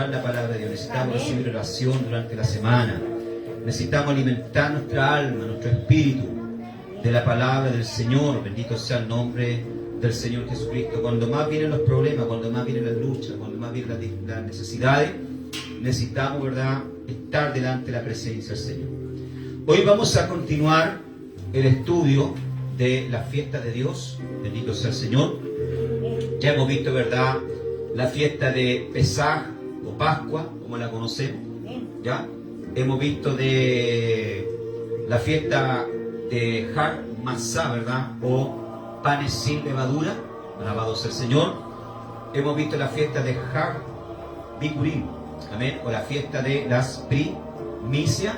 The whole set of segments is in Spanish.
la palabra de Dios, necesitamos recibir oración durante la semana, necesitamos alimentar nuestra alma, nuestro espíritu de la palabra del Señor. Bendito sea el nombre del Señor Jesucristo. Cuando más vienen los problemas, cuando más vienen las luchas, cuando más vienen las necesidades, necesitamos, ¿verdad?, estar delante de la presencia del Señor. Hoy vamos a continuar el estudio de la fiesta de Dios. Bendito sea el Señor. Ya hemos visto, ¿verdad?, la fiesta de Pesaj o Pascua, como la conocemos. ¿Ya? Hemos visto de la fiesta de Har Matzah, ¿verdad?, o panes sin levadura. Alabado sea el Señor. Hemos visto la fiesta de Har Bikurim, amén, o la fiesta de las primicias.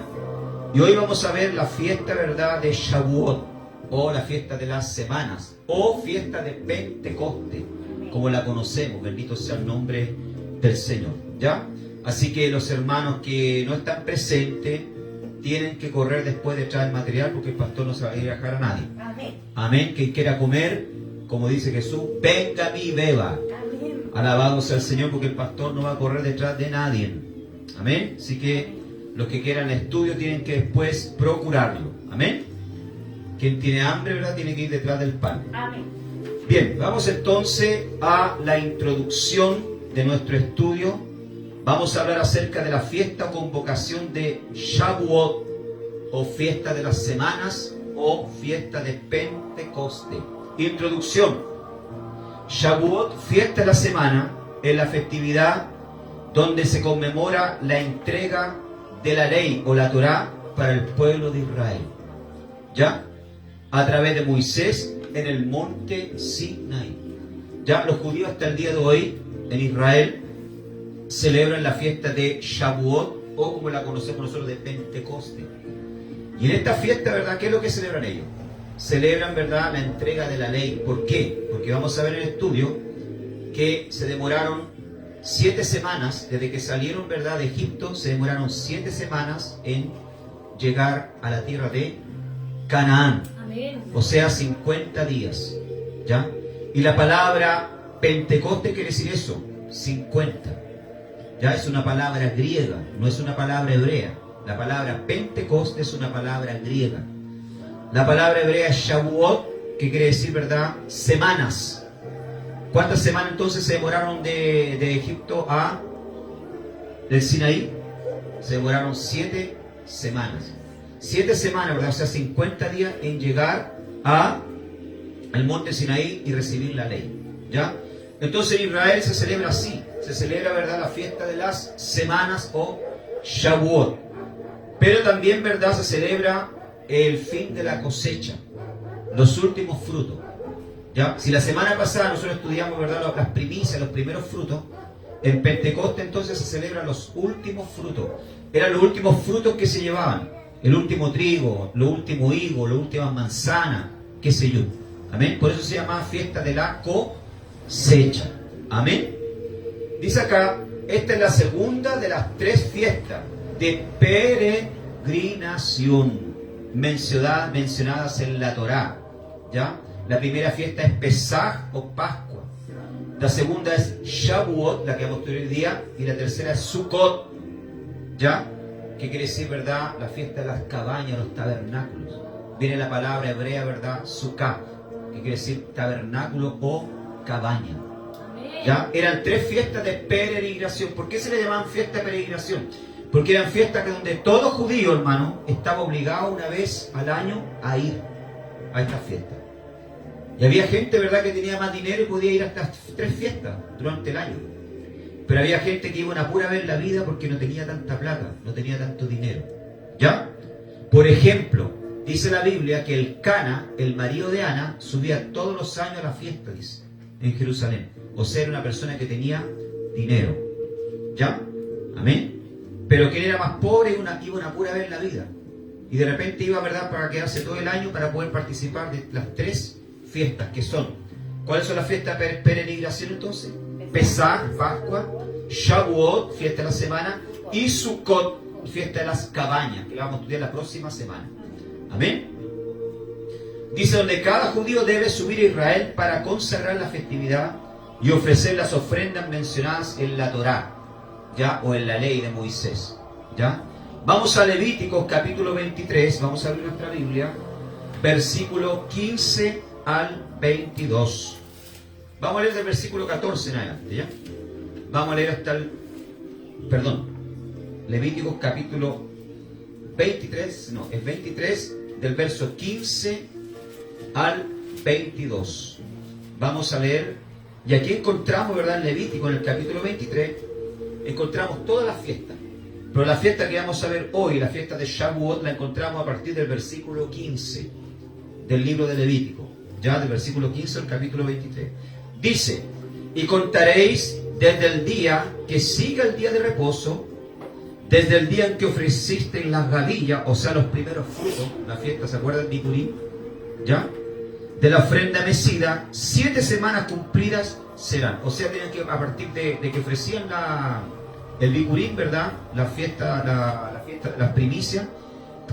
Y hoy vamos a ver la fiesta, ¿verdad?, de Shavuot, o la fiesta de las semanas, o fiesta de Pentecoste, como la conocemos. Bendito sea el nombre del Señor. ¿Ya? Así que los hermanos que no están presentes tienen que correr después de traer el material, porque el pastor no se va a ir a dejar a nadie. Amén. Amén. Quien quiera comer, como dice Jesús, venga a mí y beba. Amén. Alabado sea el Señor, porque el pastor no va a correr detrás de nadie. Amén. Así que los que quieran el estudio tienen que después procurarlo. Amén. Quien tiene hambre, ¿verdad?, tiene que ir detrás del pan. Amén. Bien, vamos entonces a la introducción de nuestro estudio. Vamos a hablar acerca de la fiesta o convocación de Shavuot, o fiesta de las semanas, o fiesta de Pentecoste. Introducción. Shavuot, fiesta de la semana, es la festividad donde se conmemora la entrega de la ley o la Torá para el pueblo de Israel. ¿Ya? A través de Moisés en el monte Sinaí. Ya los judíos hasta el día de hoy en Israel celebran la fiesta de Shavuot, o como la conocemos nosotros, de Pentecoste. Y en esta fiesta, ¿verdad?, ¿qué es lo que celebran ellos? Celebran, ¿verdad?, la entrega de la ley. ¿Por qué? Porque vamos a ver en el estudio que se demoraron 7 semanas, desde que salieron, ¿verdad?, de Egipto, se demoraron 7 semanas en llegar a la tierra de Canaán. Amén. O sea, 50 días. ¿Ya? Y la palabra Pentecoste quiere decir eso, 50. Ya es una palabra griega, no es una palabra hebrea. La palabra Pentecoste es una palabra griega. La palabra hebrea es Shavuot, que quiere decir, ¿verdad?, semanas. ¿Cuántas semanas entonces se demoraron de Egipto a del Sinaí? Se demoraron 7 semanas. 7 semanas, ¿verdad? O sea, 50 días en llegar al monte Sinaí y recibir la ley. ¿Ya? Entonces en Israel se celebra así. Se celebra, ¿verdad?, la fiesta de las semanas, o Shavuot. Pero también, ¿verdad?, se celebra el fin de la cosecha, los últimos frutos. ¿Ya? Si la semana pasada nosotros estudiamos, ¿verdad?, las primicias, los primeros frutos, en Pentecoste entonces se celebran los últimos frutos. Eran los últimos frutos que se llevaban. El último trigo, los últimos higos, las últimas manzanas, qué sé yo. Amén. Por eso se llama fiesta de la cosecha. Amén. Dice acá, esta es la segunda de las 3 fiestas de peregrinación mencionadas en la Torá. ¿Ya? La primera fiesta es Pesaj o Pascua. La segunda es Shavuot, la que vamos a estudiar hoy día. Y la tercera es Sukkot. ¿Ya? ¿Qué quiere decir, verdad? La fiesta de las cabañas, los tabernáculos. Viene la palabra hebrea, ¿verdad?, Sukkah, que quiere decir tabernáculo o cabaña. ¿Ya? Eran 3 fiestas de peregrinación. ¿Por qué se le llamaban fiesta de peregrinación? Porque eran fiestas donde todo judío, hermano, estaba obligado una vez al año a ir a estas fiestas. Y había gente, ¿verdad?, que tenía más dinero y podía ir a estas 3 fiestas durante el año. Pero había gente que iba a pura vez en la vida porque no tenía tanta plata, no tenía tanto dinero. ¿Ya? Por ejemplo, dice la Biblia que el Cana, el marido de Ana, subía todos los años a la fiesta, dice, en Jerusalén. O sea, era una persona que tenía dinero. ¿Ya? Amén. Pero quien era más pobre iba una pura vez en la vida. Y de repente iba, ¿verdad?, para quedarse todo el año para poder participar de las 3 fiestas que son. ¿Cuáles son las fiestas de peregrinación entonces? Pesaj, Pascua, Shavuot, fiesta de la semana, y Sukkot, fiesta de las cabañas, que la vamos a estudiar la próxima semana. Amén. Dice, donde cada judío debe subir a Israel para consagrar la festividad y ofrecer las ofrendas mencionadas en la Torá. ¿ya? O en la ley de Moisés, ¿ya? Vamos a Levíticos capítulo 23, vamos a abrir nuestra Biblia, versículo 15 al 22. Vamos a leer del versículo 14 en adelante, ¿ya? Vamos a leer hasta el... Levíticos capítulo 23, no, es 23, del verso 15 al 22. Vamos a leer, y aquí encontramos, ¿verdad? En Levítico, en el capítulo 23, encontramos todas las fiestas. Pero la fiesta que vamos a ver hoy, la fiesta de Shavuot, la encontramos a partir del versículo 15 del libro de Levítico, ya del versículo 15 al capítulo 23. Dice: y contaréis desde el día que siga el día de reposo, desde el día en que ofrecisteis las gavillas, o sea, los primeros frutos, la fiesta, ¿se acuerdan? Bikurim, ¿ya? De la ofrenda mecida, 7 semanas cumplidas serán. O sea, tienen que, a partir de que ofrecían el Bikurim, ¿verdad? La fiesta, las primicias.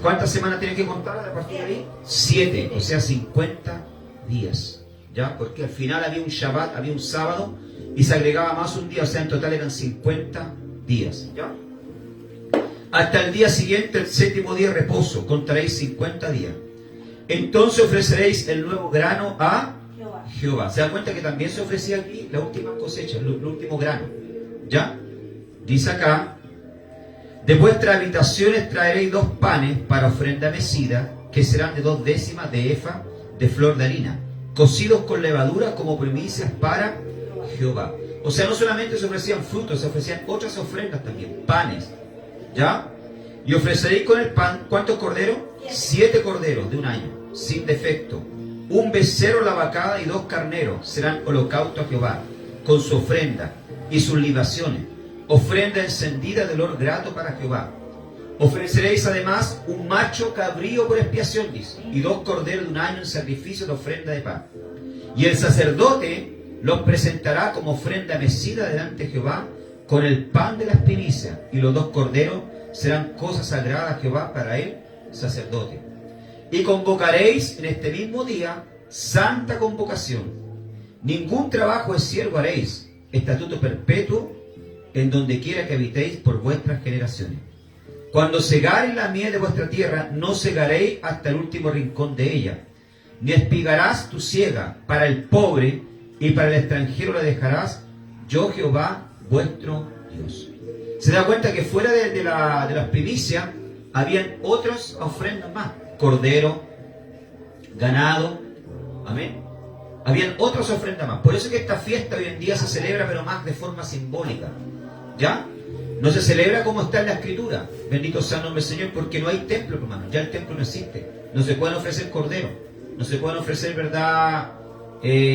¿Cuántas semanas tienen que contar a partir de ahí? 7, o sea, 50 días. ¿Ya? Porque al final había un Shabbat, había un sábado, y se agregaba más un día, o sea, en total eran 50 días. ¿Ya? Hasta el día siguiente, el 7º día de reposo, contaréis 50 días. Entonces ofreceréis el nuevo grano a Jehová. ¿Se dan cuenta que también se ofrecía aquí la última cosecha, el último grano? ¿Ya? Dice acá: de vuestras habitaciones traeréis 2 panes para ofrenda mecida, que serán de 2 décimas de efa de flor de harina, cocidos con levadura como primicias para Jehová. O sea, no solamente se ofrecían frutos, se ofrecían otras ofrendas también, panes. ¿Ya? Y ofreceréis con el pan, ¿cuántos corderos? 7 corderos de un año, sin defecto. 1 becerro la vacada y 2 carneros serán holocausto a Jehová, con su ofrenda y sus libaciones, ofrenda encendida de olor grato para Jehová. Ofreceréis además un macho cabrío por expiación, dice, y 2 corderos de un año en sacrificio de ofrenda de paz. Y el sacerdote los presentará como ofrenda mecida delante de Jehová, con el pan de las primicias, y los 2 corderos serán cosas sagradas a Jehová para el sacerdote. Y convocaréis en este mismo día santa convocación. Ningún trabajo de siervo haréis, estatuto perpetuo en donde quiera que habitéis por vuestras generaciones. Cuando segareis la miel de vuestra tierra, no segaréis hasta el último rincón de ella, ni espigarás tu siega. Para el pobre y para el extranjero la dejarás, yo Jehová vuestro Dios. Se da cuenta que fuera de las primicias habían otras ofrendas más: cordero, ganado, amén. Habían otras ofrendas más. Por eso es que esta fiesta hoy en día se celebra, pero más de forma simbólica, ¿ya? No se celebra como está en la Escritura, bendito sea el nombre del Señor, porque no hay templo, hermano. Ya el templo no existe. No se pueden ofrecer corderos, no se pueden ofrecer, ¿verdad?,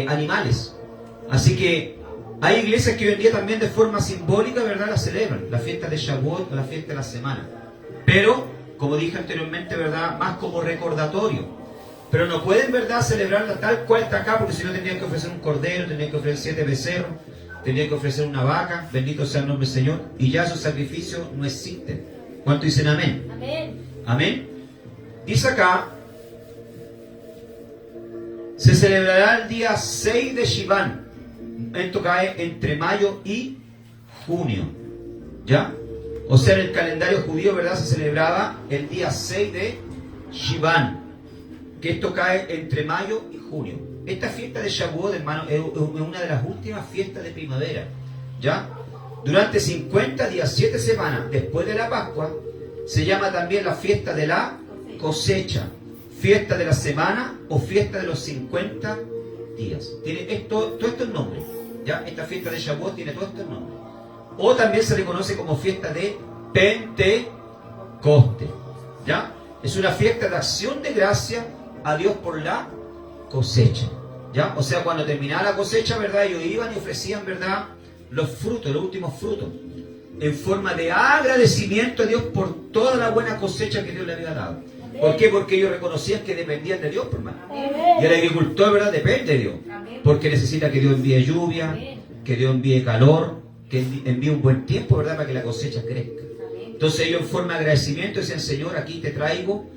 animales. Así que hay iglesias que hoy en día también de forma simbólica, ¿verdad?, la celebran, la fiesta de Shavuot o la fiesta de la semana. Pero, como dije anteriormente, ¿verdad?, más como recordatorio. Pero no pueden, ¿verdad?, celebrarla tal cual está acá, porque si no tendrían que ofrecer un cordero, tendrían que ofrecer 7 becerros, tendrían que ofrecer una vaca, bendito sea el nombre del Señor, y ya esos sacrificios no existen. ¿Cuántos dicen amén? Amén. Amén. Dice acá: se celebrará el día 6 de Shiván. Esto cae entre mayo y junio, ¿ya? O sea, en el calendario judío, ¿verdad?, se celebraba el día 6 de Shiván, que esto cae entre mayo y junio. Esta fiesta de Shavuot, hermano, es una de las últimas fiestas de primavera, ¿ya? Durante 50 días, 7 semanas después de la Pascua, se llama también la fiesta de la cosecha, fiesta de la semana o fiesta de los 50 días. Tiene todos estos nombres, ¿ya? Esta fiesta de Shavuot tiene todos estos nombres. O también se le conoce como fiesta de Pentecoste, ¿ya? Es una fiesta de acción de gracia a Dios por la cosecha, ¿ya? O sea, cuando terminaba la cosecha, ¿verdad?, ellos iban y ofrecían, ¿verdad?, los frutos, los últimos frutos, en forma de agradecimiento a Dios por toda la buena cosecha que Dios le había dado. ¿Por qué? Porque ellos reconocían que dependían de Dios, hermano. Y el agricultor, ¿verdad?, depende de Dios, porque necesita que Dios envíe lluvia, que Dios envíe calor, que envíe un buen tiempo, ¿verdad?, para que la cosecha crezca. Entonces ellos, en forma de agradecimiento, decían: Señor, aquí te traigo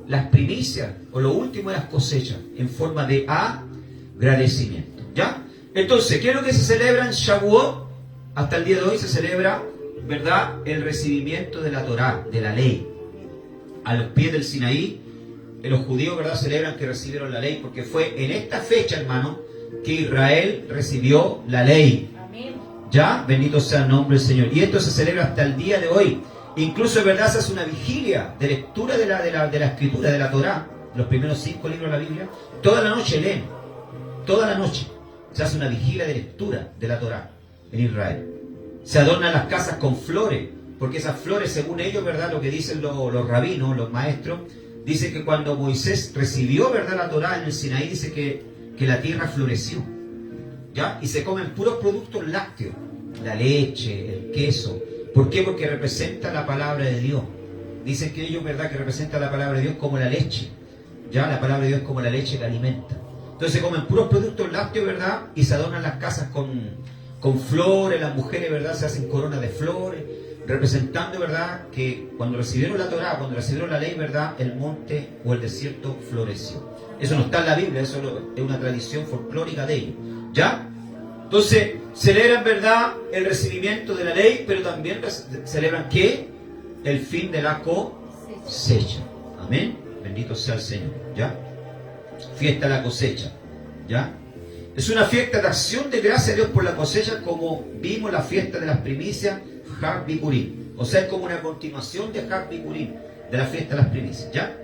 las primicias o lo último de las cosechas, en forma de agradecimiento, ¿ya? Entonces, ¿qué es lo que se celebra en Shavuot? Hasta el día de hoy se celebra ¿verdad?, el recibimiento de la Torá, de la ley. A los pies del Sinaí, los judíos, ¿verdad?, celebran que recibieron la ley, porque fue en esta fecha, hermano, que Israel recibió la ley. Ya, bendito sea el nombre del Señor. Y esto se celebra hasta el día de hoy. Incluso, en verdad, se hace una vigilia de lectura de la escritura, de la Torá, los primeros 5 libros de la Biblia. Toda la noche leen, toda la noche se hace una vigilia de lectura de la Torá en Israel. Se adornan las casas con flores, porque esas flores, según ellos, ¿verdad?, lo que dicen los rabinos, los maestros, dice que cuando Moisés recibió, ¿verdad?, la Torá en el Sinaí, dice que la tierra floreció, ¿ya? Y se comen puros productos lácteos, la leche, el queso. ¿Por qué? Porque representa la palabra de Dios. Dicen que ellos, ¿verdad?, que representa la palabra de Dios como la leche, ¿ya? La palabra de Dios como la leche que alimenta. Entonces se comen puros productos lácteos, ¿verdad?, y se adornan las casas con flores. Las mujeres, ¿verdad?, se hacen coronas de flores, representando, ¿verdad?, que cuando recibieron la Torá, cuando recibieron la ley, ¿verdad?, el monte o el desierto floreció. Eso no está en la Biblia, eso es una tradición folclórica de ellos, ¿ya? Entonces, celebran, ¿verdad?, el recibimiento de la ley, pero también celebran, ¿qué? El fin de la cosecha. Amén. Bendito sea el Señor, ¿ya? Fiesta de la cosecha, ¿ya? Es una fiesta de acción de gracia a Dios por la cosecha, como vimos la fiesta de las primicias, Har Bikurim. O sea, es como una continuación de Har Bikurim, de la fiesta de las primicias, ¿ya?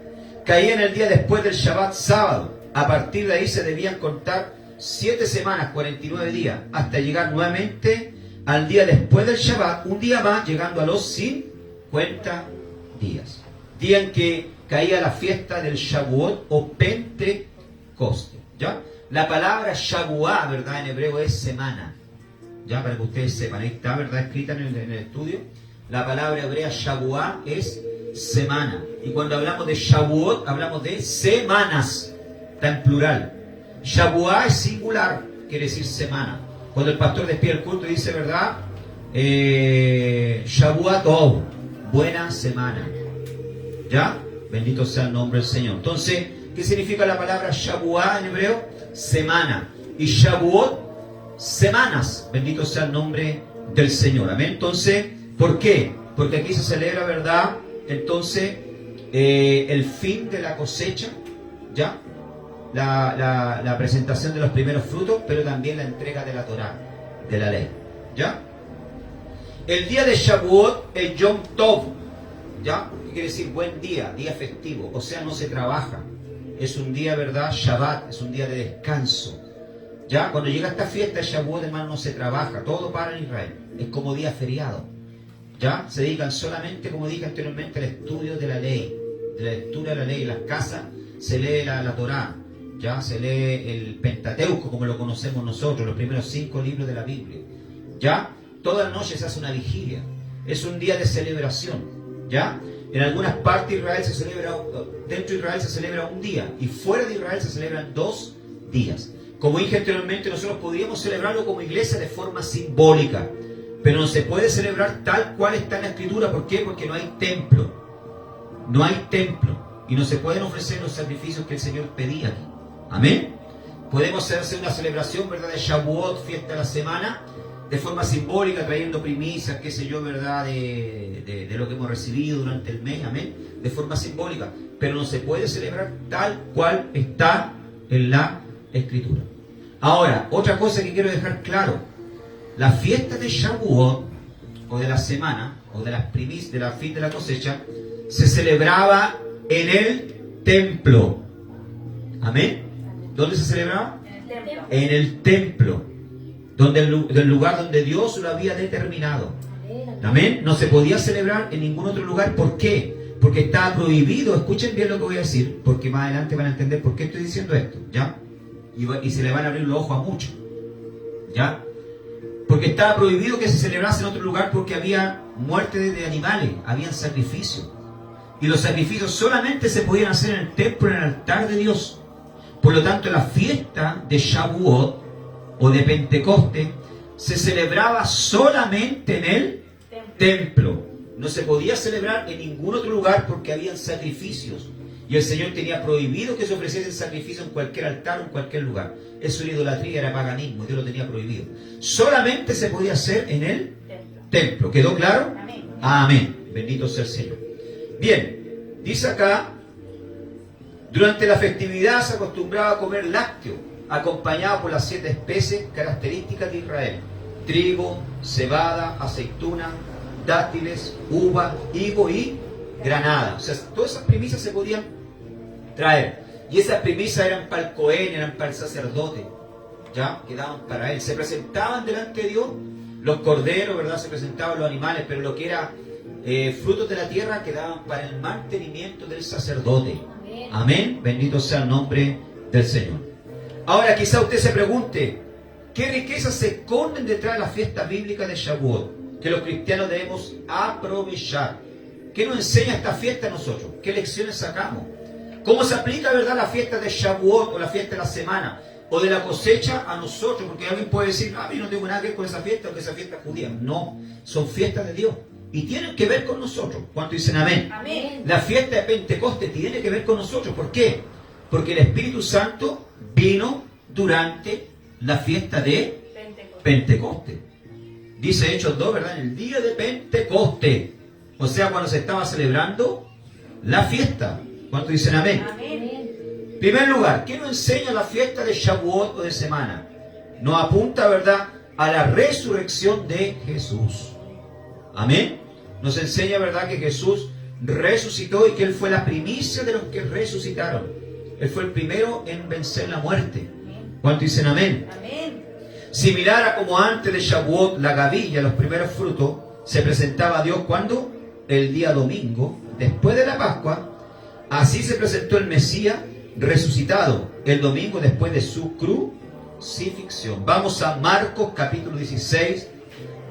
Caía en el día después del Shabbat, sábado. A partir de ahí se debían contar 7 semanas, 49 días, hasta llegar nuevamente al día después del Shabbat, un día más, llegando a los 50 días. Día en que caía la fiesta del Shavuot o Pentecoste, ¿ya? La palabra Shavuot, ¿verdad?, en hebreo es semana, ya, para que ustedes sepan, ahí está, ¿verdad?, escrita en el estudio. La palabra hebrea Shavuot es semana. Y cuando hablamos de Shavuot, hablamos de semanas, está en plural. Shavuot es singular, quiere decir semana. Cuando el pastor despide el culto y dice, ¿verdad?, Shavuot Tov, buena semana, ¿ya? Bendito sea el nombre del Señor. Entonces, ¿qué significa la palabra Shavuot en hebreo? Semana. Y Shavuot, semanas. Bendito sea el nombre del Señor. Amén. Entonces, ¿por qué? Porque aquí se celebra, ¿verdad?, entonces, el fin de la cosecha, ¿ya? La presentación de los primeros frutos, pero también la entrega de la Torá, de la ley, ¿ya? El día de Shavuot, el Yom Tov, ¿ya? ¿Qué quiere decir? Buen día, día festivo, o sea, no se trabaja. Es un día, ¿verdad?, Shabbat, es un día de descanso, ¿ya? Cuando llega esta fiesta de Shavuot, hermano, no se trabaja, todo para en Israel, es como día feriado, ¿ya? Se dedican solamente, como dije anteriormente, al estudio de la ley, de la lectura de la ley. En las casas se lee la Torá, ya se lee el Pentateuco, como lo conocemos nosotros, los primeros 5 libros de la Biblia, ya. Toda la noche se hace una vigilia, es un día de celebración, ya. En algunas partes de Israel se celebra, dentro de Israel se celebra un día, y fuera de Israel se celebran 2 días. Como dije anteriormente, nosotros podríamos celebrarlo como iglesia de forma simbólica, pero no se puede celebrar tal cual está en la Escritura. ¿Por qué? Porque no hay templo. No hay templo. Y no se pueden ofrecer los sacrificios que el Señor pedía aquí. Amén. Podemos hacer una celebración, ¿verdad?, de Shavuot, fiesta de la semana, de forma simbólica, trayendo primicias, qué sé yo, ¿verdad?, de lo que hemos recibido durante el mes. Amén. De forma simbólica. Pero no se puede celebrar tal cual está en la Escritura. Ahora, otra cosa que quiero dejar claro. La fiesta de Shavuot, o de la semana, o de las primicias, de la fin de la cosecha, se celebraba en el templo. Amén. ¿Dónde se celebraba? En el templo. Del lugar donde Dios lo había determinado. Amén. No se podía celebrar en ningún otro lugar. ¿Por qué? Porque estaba prohibido. Escuchen bien lo que voy a decir, porque más adelante van a entender por qué estoy diciendo esto, ¿ya? Y se le van a abrir los ojos a muchos, ¿ya? Porque estaba prohibido que se celebrase en otro lugar, porque había muerte de animales, habían sacrificios. Y los sacrificios solamente se podían hacer en el templo, en el altar de Dios. Por lo tanto, la fiesta de Shavuot o de Pentecoste se celebraba solamente en el templo. No se podía celebrar en ningún otro lugar porque habían sacrificios. Y el Señor tenía prohibido que se ofreciesen sacrificios en cualquier altar o en cualquier lugar. Eso era idolatría, era paganismo, Dios lo tenía prohibido. Solamente se podía hacer en el templo. ¿Quedó claro? Amén. Amén. Bendito sea el Señor. Bien, dice acá, durante la festividad se acostumbraba a comer lácteo, acompañado por las 7 especies características de Israel: trigo, cebada, aceituna, dátiles, uva, higo y granada. O sea, todas esas primicias se podían traer. Y esas primicias eran para el Cohen, eran para el sacerdote, ¿ya? Quedaban para él. Se presentaban delante de Dios los corderos, ¿verdad? Se presentaban los animales, pero lo que era frutos de la tierra quedaban para el mantenimiento del sacerdote. Amén. Amén. Bendito sea el nombre del Señor. Ahora quizá usted se pregunte, ¿qué riquezas se esconden detrás de la fiesta bíblica de Shavuot que los cristianos debemos aprovechar? ¿Qué nos enseña esta fiesta a nosotros? ¿Qué lecciones sacamos? ¿Cómo se aplica, verdad, la fiesta de Shavuot o la fiesta de la semana o de la cosecha a nosotros? Porque alguien puede decir, yo no tengo nada que ver con esa fiesta, porque esa fiesta es judía. No, son fiestas de Dios y tienen que ver con nosotros. ¿Cuántos dicen amén? Amén. La fiesta de Pentecostés tiene que ver con nosotros. ¿Por qué? Porque el Espíritu Santo vino durante la fiesta de Pentecostés. Dice Hechos 2, ¿verdad? En el día de Pentecostés. O sea, cuando se estaba celebrando la fiesta. ¿Cuántos dicen amén? Amén. En primer lugar, ¿qué nos enseña la fiesta de Shavuot o de semana? Nos apunta, ¿verdad?, a la resurrección de Jesús. Amén. Nos enseña, ¿verdad?, que Jesús resucitó y que Él fue la primicia de los que resucitaron. Él fue el primero en vencer la muerte. ¿Cuántos dicen amén? Amén. Similar a como antes de Shavuot, la gavilla, los primeros frutos, se presentaba a Dios ¿cuándo? El día domingo, después de la Pascua. Así se presentó el Mesías resucitado el domingo después de su crucifixión. Vamos a Marcos capítulo 16,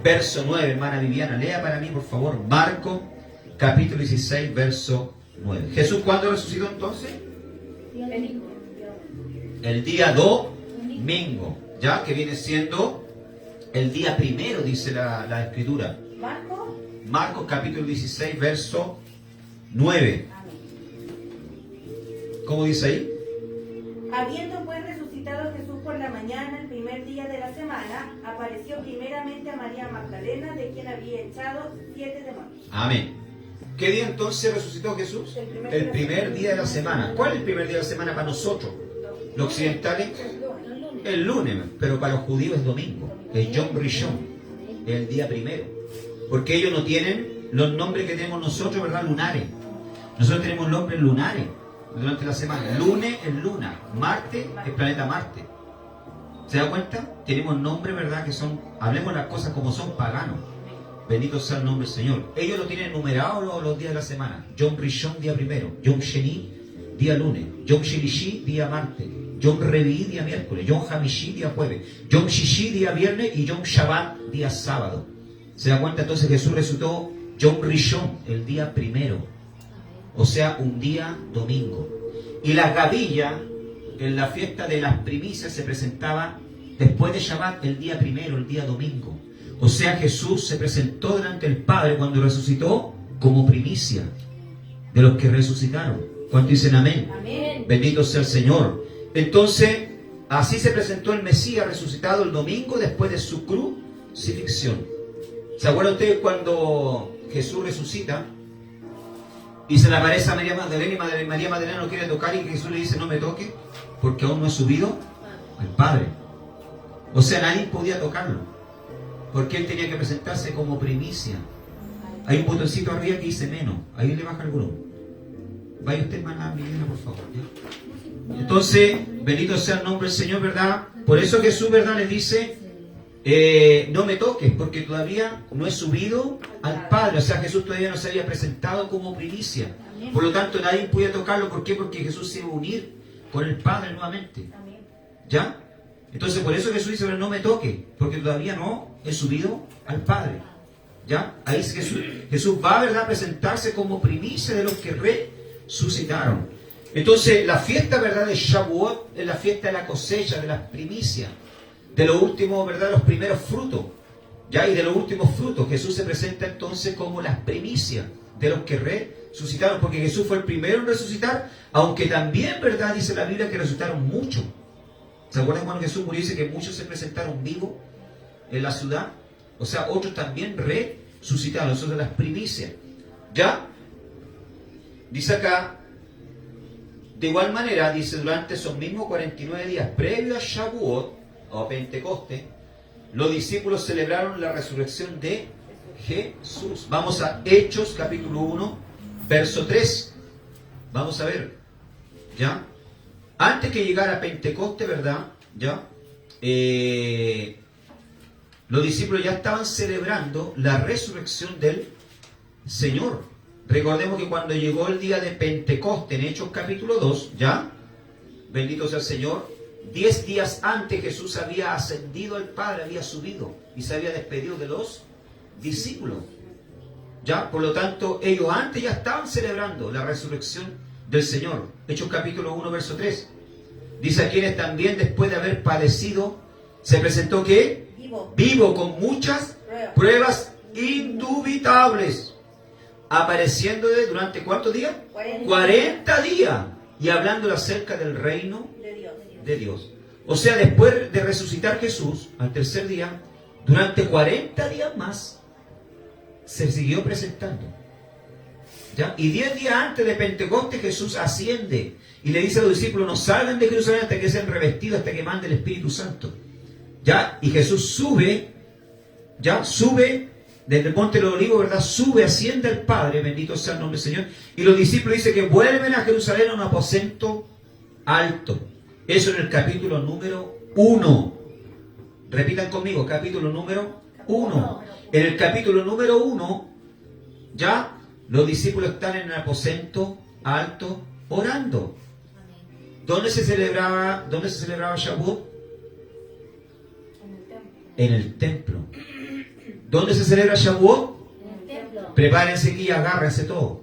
verso 9. Hermana Viviana, lea para mí por favor. Marcos capítulo 16, verso 9. ¿Jesús cuándo resucitó entonces? El día domingo, ya que viene siendo el día primero, dice la Escritura. Marcos capítulo 16, verso 9. ¿Cómo dice ahí? Habiendo pues resucitado Jesús por la mañana, el primer día de la semana, apareció primeramente a María Magdalena, de quien había echado 7 demonios. Amén. ¿Qué día entonces resucitó Jesús? El primer día de la semana. ¿Cuál es el primer día de la semana para nosotros? Los occidentales, el lunes, pero para los judíos es domingo, es Yom Rishon, el día primero. Porque ellos no tienen los nombres que tenemos nosotros, ¿verdad? Lunares. Nosotros tenemos nombres lunares durante la semana. Lunes es luna, martes es planeta Marte. ¿Se da cuenta? Tenemos nombres, ¿verdad? Que son, hablemos las cosas como son, paganos. Bendito sea el nombre del Señor. Ellos lo tienen numerados los días de la semana. Yom Rishon, día primero. Yom Sheni, día lunes. Yom Shilishi, día martes. Yom Revi, día miércoles. Yom Hamishi, día jueves. Yom Shishi, día viernes. Y Yom Shabbat, día sábado. ¿Se da cuenta? Entonces Jesús resucitó Yom Rishon, el día primero. O sea, un día domingo. Y la gavilla, en la fiesta de las primicias, se presentaba después de Shabbat, el día primero, el día domingo. O sea, Jesús se presentó delante del Padre cuando resucitó como primicia de los que resucitaron. ¿Cuántos dicen amén? Amén. Bendito sea el Señor. Entonces, así se presentó el Mesías resucitado el domingo después de su crucifixión. ¿Se acuerdan ustedes cuando Jesús resucita y se le aparece a María Magdalena y María Magdalena no quiere tocar y Jesús le dice no me toque porque aún no he subido al Padre? O sea, nadie podía tocarlo porque él tenía que presentarse como primicia. Hay un botoncito arriba que dice menos, ahí le baja el volumen. Vaya usted, hermana Miguel, por favor, ¿ya? Entonces, bendito sea el nombre del Señor, ¿verdad? Por eso Jesús, ¿verdad?, les dice no me toques porque todavía no he subido al Padre. O sea, Jesús todavía no se había presentado como primicia. Por lo tanto, nadie podía tocarlo. ¿Por qué? Porque Jesús se iba a unir con el Padre nuevamente. ¿Ya? Entonces, por eso Jesús dice, no me toque, porque todavía no he subido al Padre. ¿Ya? Ahí Jesús va, ¿verdad?, a presentarse como primicia de los que resucitaron. Entonces, la fiesta, ¿verdad?, de Shavuot es la fiesta de la cosecha, de las primicias, de los últimos, ¿verdad?, los primeros frutos. ¿Ya? Y de los últimos frutos, Jesús se presenta entonces como las primicias de los que resucitaron, porque Jesús fue el primero en resucitar, aunque también, ¿verdad?, dice la Biblia que resucitaron muchos. ¿Se acuerdan cuando Jesús murió? Dice que muchos se presentaron vivos en la ciudad. O sea, otros también resucitaron. Eso es de las primicias. ¿Ya? Dice acá, de igual manera, dice, durante esos mismos 49 días previos a Shavuot, o Pentecoste, los discípulos celebraron la resurrección de Jesús. Vamos a Hechos, capítulo 1, verso 3. Vamos a ver, ¿ya? Antes que llegara Pentecoste, ¿verdad? ¿Ya? Los discípulos ya estaban celebrando la resurrección del Señor. Recordemos que cuando llegó el día de Pentecoste, en Hechos capítulo 2, ¿ya? Bendito sea el Señor, 10 días antes Jesús había ascendido al Padre, había subido y se había despedido de los discípulos. ¿Ya? Por lo tanto, ellos antes ya estaban celebrando la resurrección del Señor. Hechos capítulo 1, verso 3. Dice a quienes también después de haber padecido, se presentó ¿qué? Vivo con muchas pruebas indubitables, apareciéndole durante ¿cuántos días? 40 días, y hablando acerca del reino de Dios. O sea, después de resucitar Jesús, al tercer día, durante 40 días más, se siguió presentando. ¿Ya? Y 10 días antes de Pentecostés, Jesús asciende y le dice a los discípulos, no salgan de Jerusalén hasta que sean revestidos, hasta que mande el Espíritu Santo. ¿Ya? Y Jesús sube, ¿ya? Sube desde el Monte de los Olivos, ¿verdad? Sube, asciende al Padre, bendito sea el nombre del Señor. Y los discípulos dicen que vuelven a Jerusalén a un aposento alto. Eso en el capítulo número 1. Repitan conmigo, capítulo número 1. En el capítulo número 1, ya los discípulos están en el aposento alto orando. ¿Dónde se celebraba Shavuot? En el templo. ¿Dónde se celebra Shavuot? En el templo. Prepárense aquí y agárrense todo.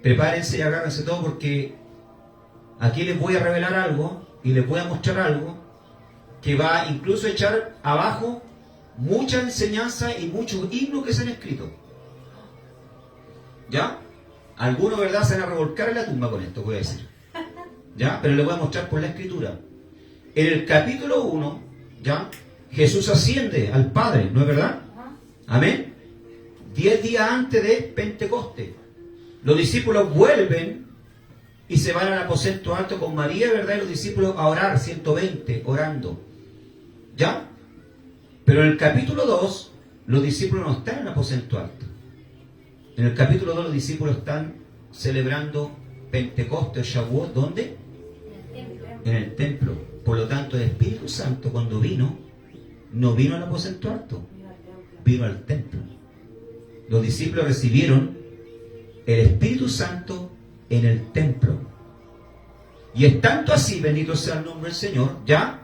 Prepárense y agárrense todo, porque aquí les voy a revelar algo y les voy a mostrar algo que va incluso a echar abajo mucha enseñanza y muchos himnos que se han escrito. ¿Ya? Algunos, ¿verdad?, se van a revolcar en la tumba con esto, voy a decir. ¿Ya? Pero les voy a mostrar por la escritura. En el capítulo 1, ¿ya?, Jesús asciende al Padre, ¿no es verdad? Amén. 10 días antes de Pentecostés. Los discípulos vuelven y se van al aposento alto con María, ¿verdad? Y los discípulos a orar, 120, orando. ¿Ya? Pero en el capítulo 2, los discípulos no están en el aposento alto. En el capítulo 2, los discípulos están celebrando Pentecostés, Shavuot, ¿dónde? En el templo. Por lo tanto, el Espíritu Santo, cuando vino, no vino al aposento alto, vino al templo. Los discípulos recibieron el Espíritu Santo en el templo. Y es tanto así, bendito sea el nombre del Señor, ¿ya?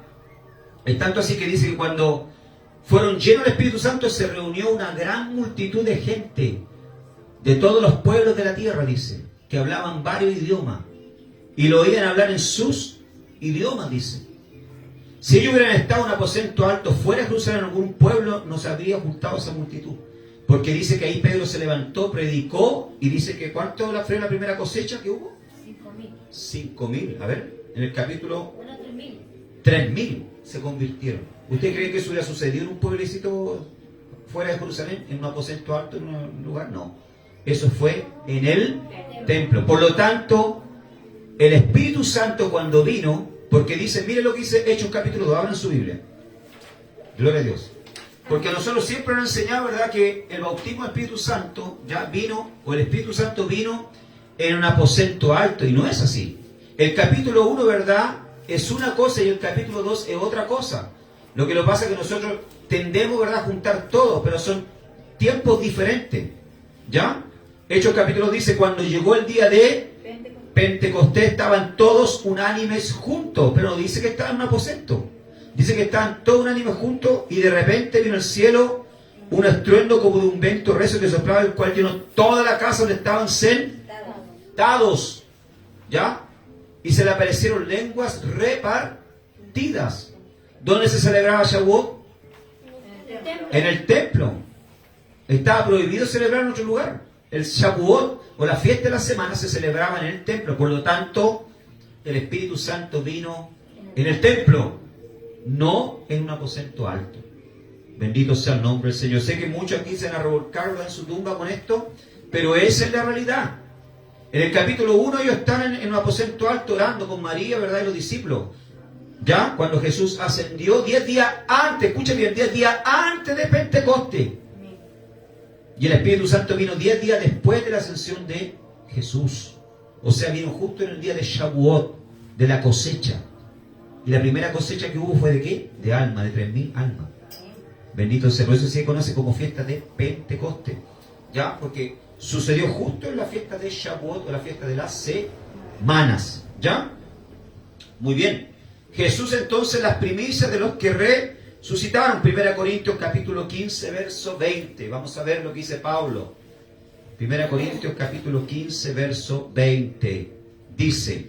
Es tanto así que dice que cuando fueron llenos del Espíritu Santo se reunió una gran multitud de gente de todos los pueblos de la tierra, dice, que hablaban varios idiomas y lo oían hablar en sus idiomas, dice. Si ellos hubieran estado en un aposento alto fuera de Jerusalén, en algún pueblo, no se habría juntado esa multitud. Porque dice que ahí Pedro se levantó, predicó, y dice que ¿cuánto fue la primera cosecha que hubo? 5.000. 5.000. A ver, en el capítulo 3.000 se convirtieron. ¿Usted cree que eso hubiera sucedido en un pueblecito fuera de Jerusalén, en un aposento alto, en un lugar? No. Eso fue en el templo. Por lo tanto, el Espíritu Santo cuando vino, porque dice, mire lo que dice Hechos capítulo 2, abran su Biblia. Gloria a Dios. Porque a nosotros siempre nos han enseñado, ¿verdad?, que el bautismo del Espíritu Santo ya vino, o el Espíritu Santo vino en un aposento alto, y no es así. El capítulo 1, ¿verdad?, es una cosa y el capítulo 2 es otra cosa. Lo que pasa es que nosotros tendemos, ¿verdad?, a juntar todo, pero son tiempos diferentes. ¿Ya? Hechos capítulo dice, cuando llegó el día de Pentecostés estaban todos unánimes juntos, pero no dice que estaban en un aposento. Dice que estaban todos unánimes juntos y de repente vino el cielo un estruendo como de un viento recio que soplaba, el cual llenó toda la casa donde estaban sentados. ¿Ya? Y se le aparecieron lenguas repartidas. ¿Dónde se celebraba Shavuot? En el templo. Estaba prohibido celebrar en otro lugar. El Shavuot o la fiesta de la semana se celebraba en el templo. Por lo tanto, el Espíritu Santo vino en el templo, no en un aposento alto. Bendito sea el nombre del Señor. Sé que muchos aquí se van a revolcar en su tumba con esto, pero esa es la realidad. En el capítulo 1 ellos están en un aposento alto orando con María, ¿verdad? Y los discípulos. Ya, cuando Jesús ascendió 10 días antes, escuchen bien, 10 días antes de Pentecostés. Y el Espíritu Santo vino 10 días después de la ascensión de Jesús. O sea, vino justo en el día de Shavuot, de la cosecha. Y la primera cosecha que hubo fue ¿de qué? De almas, de 3.000 almas. Bendito sea, por eso se conoce como fiesta de Pentecostés. ¿Ya? Porque sucedió justo en la fiesta de Shavuot, o la fiesta de las semanas. ¿Ya? Muy bien. Jesús entonces las primicias de los que resucitaron. 1 Corintios capítulo 15, verso 20. Vamos a ver lo que dice Pablo. 1 Corintios capítulo 15, verso 20. Dice: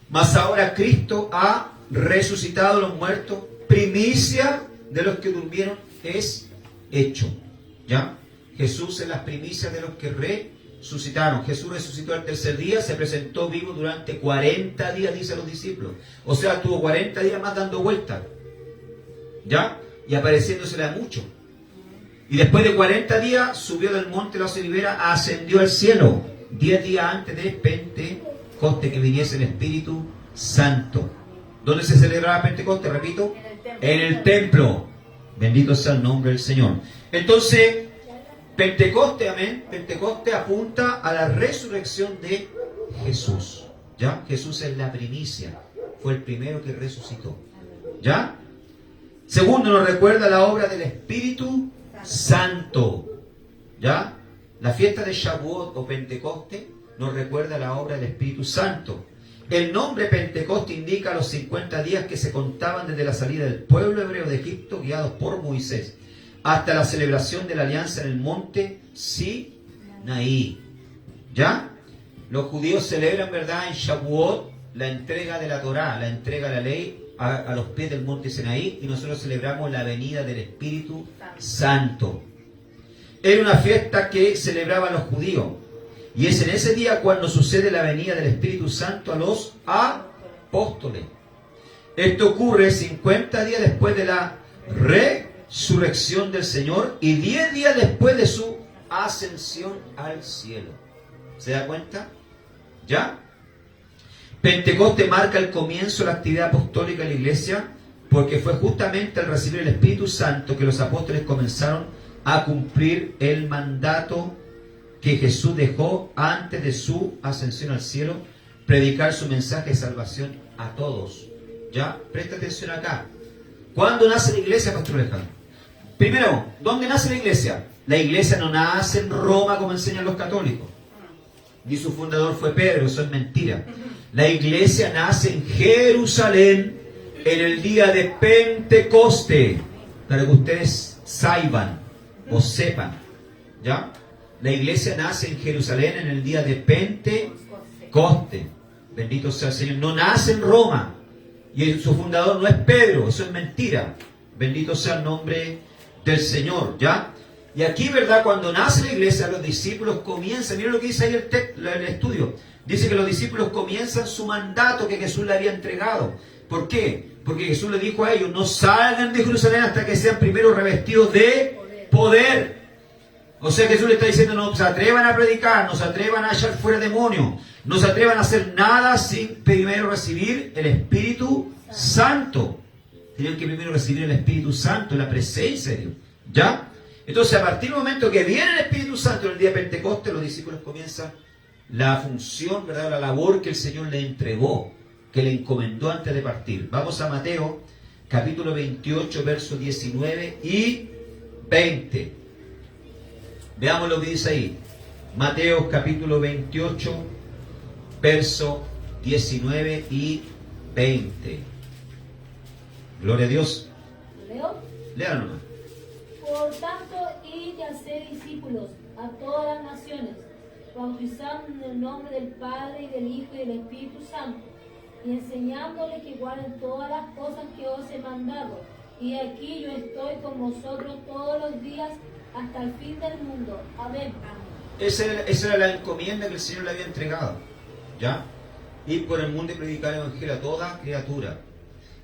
mas ahora Cristo ha resucitado a los muertos, primicia de los que durmieron es hecho. ¿Ya? Jesús es las primicias de los que resucitaron. Jesús resucitó al tercer día, se presentó vivo durante 40 días, dice a los discípulos. O sea, tuvo 40 días más dando vueltas. ¿Ya? Y apareciéndosele a muchos. Y después de 40 días subió del monte de las Oliveras, ascendió al cielo. 10 días antes de Pentecostés, que viniese el Espíritu Santo. ¿Dónde se celebraba Pentecostés? Repito, en el templo. Bendito sea el nombre del Señor. Entonces, Pentecostés, amén. Pentecostés apunta a la resurrección de Jesús. ¿Ya? Jesús es la primicia. Fue el primero que resucitó. ¿Ya? Segundo, nos recuerda la obra del Espíritu Santo. ¿Ya? La fiesta de Shavuot o Pentecostés nos recuerda la obra del Espíritu Santo. El nombre Pentecostés indica los 50 días que se contaban desde la salida del pueblo hebreo de Egipto, guiados por Moisés, hasta la celebración de la alianza en el monte Sinaí. ¿Ya? Los judíos celebran, ¿verdad?, en Shavuot la entrega de la Torá, la entrega de la ley a los pies del monte Sinaí, y nosotros celebramos la venida del Espíritu Santo. Era una fiesta que celebraban los judíos, y es en ese día cuando sucede la venida del Espíritu Santo a los apóstoles. Esto ocurre 50 días después de la resurrección del Señor y 10 días después de su ascensión al cielo. ¿Se da cuenta? ¿Ya? Pentecostés marca el comienzo de la actividad apostólica de la iglesia, porque fue justamente al recibir el Espíritu Santo que los apóstoles comenzaron a cumplir el mandato que Jesús dejó antes de su ascensión al cielo, predicar su mensaje de salvación a todos. ¿Ya? Presta atención acá. ¿Cuándo nace la iglesia, Pastor Alejandro? Primero, ¿dónde nace la iglesia? La iglesia no nace en Roma como enseñan los católicos. Ni su fundador fue Pedro, eso es mentira. La iglesia nace en Jerusalén en el día de Pentecostés, para que ustedes saiban o sepan. ¿Ya? La iglesia nace en Jerusalén en el día de Pentecostés. Bendito sea el Señor. No nace en Roma. Y su fundador no es Pedro. Eso es mentira. Bendito sea el nombre del Señor. ¿Ya? Y aquí, ¿verdad? Cuando nace la iglesia, los discípulos comienzan. Miren lo que dice ahí el estudio. Dice que los discípulos comienzan su mandato que Jesús le había entregado. ¿Por qué? Porque Jesús le dijo a ellos: no salgan de Jerusalén hasta que sean primero revestidos de poder. O sea, Jesús le está diciendo: no se atrevan a predicar, no se atrevan a echar fuera demonios, no se atrevan a hacer nada sin primero recibir el Espíritu Santo. Tienen que primero recibir el Espíritu Santo, la presencia de Dios. ¿Ya? Entonces, a partir del momento que viene el Espíritu Santo en el día de Pentecostés, los discípulos comienzan la función, ¿verdad?, la labor que el Señor le entregó, que le encomendó antes de partir. Vamos a Mateo, capítulo 28, versos 19 y 20. Veamos lo que dice ahí. Mateo capítulo 28, verso 19 y 20. Gloria a Dios. ¿Leo? Léalo nomás. Por tanto, id y haced discípulos a todas las naciones, bautizando en el nombre del Padre, y del Hijo, y del Espíritu Santo, y enseñándoles que guarden todas las cosas que os he mandado. Y aquí yo estoy con vosotros todos los días hasta el fin del mundo. Amén. Esa era la encomienda que el Señor le había entregado. ¿Ya? Ir por el mundo y predicar el Evangelio a toda criatura.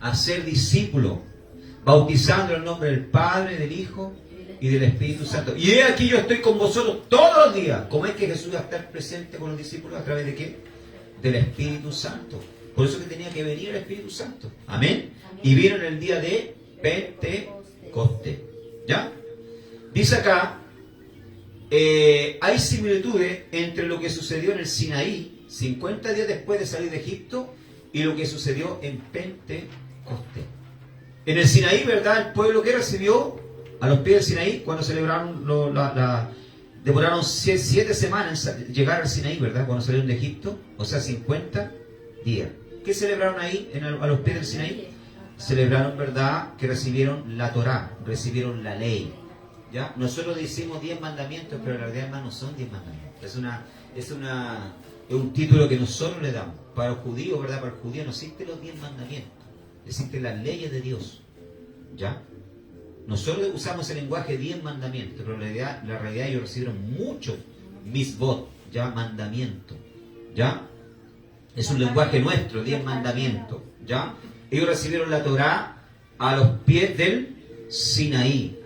Hacer discípulos, bautizando en el nombre del Padre, del Hijo y del Espíritu Santo. Y he aquí yo estoy con vosotros todos los días. ¿Cómo es que Jesús va a estar presente con los discípulos? ¿A través de qué? Del Espíritu Santo. Por eso que tenía que venir el Espíritu Santo. Amén. Y vino en el día de Pentecostés. ¿Ya? Dice acá, hay similitudes entre lo que sucedió en el Sinaí, 50 días después de salir de Egipto, y lo que sucedió en Pentecostés. En el Sinaí, ¿verdad? El pueblo que recibió a los pies del Sinaí, cuando celebraron, demoraron 7 semanas en llegar al Sinaí, ¿verdad? Cuando salieron de Egipto, o sea, 50 días. ¿Qué celebraron ahí a los pies del Sinaí? Celebraron, ¿verdad?, que recibieron la Torá, recibieron la ley. ¿Ya? Nosotros decimos 10 mandamientos, pero en realidad, hermanos, son 10 mandamientos. Es un título que nosotros le damos. Para el judío, ¿verdad? Para el judío no existen los 10 mandamientos. Existen las leyes de Dios. ¿Ya? Nosotros usamos el lenguaje 10 mandamientos, pero la realidad ellos recibieron muchos misbot, ya, mandamientos. ¿Ya? Es un lenguaje nuestro, 10 mandamientos. ¿Ya? Ellos recibieron la Torá a los pies del Sinaí.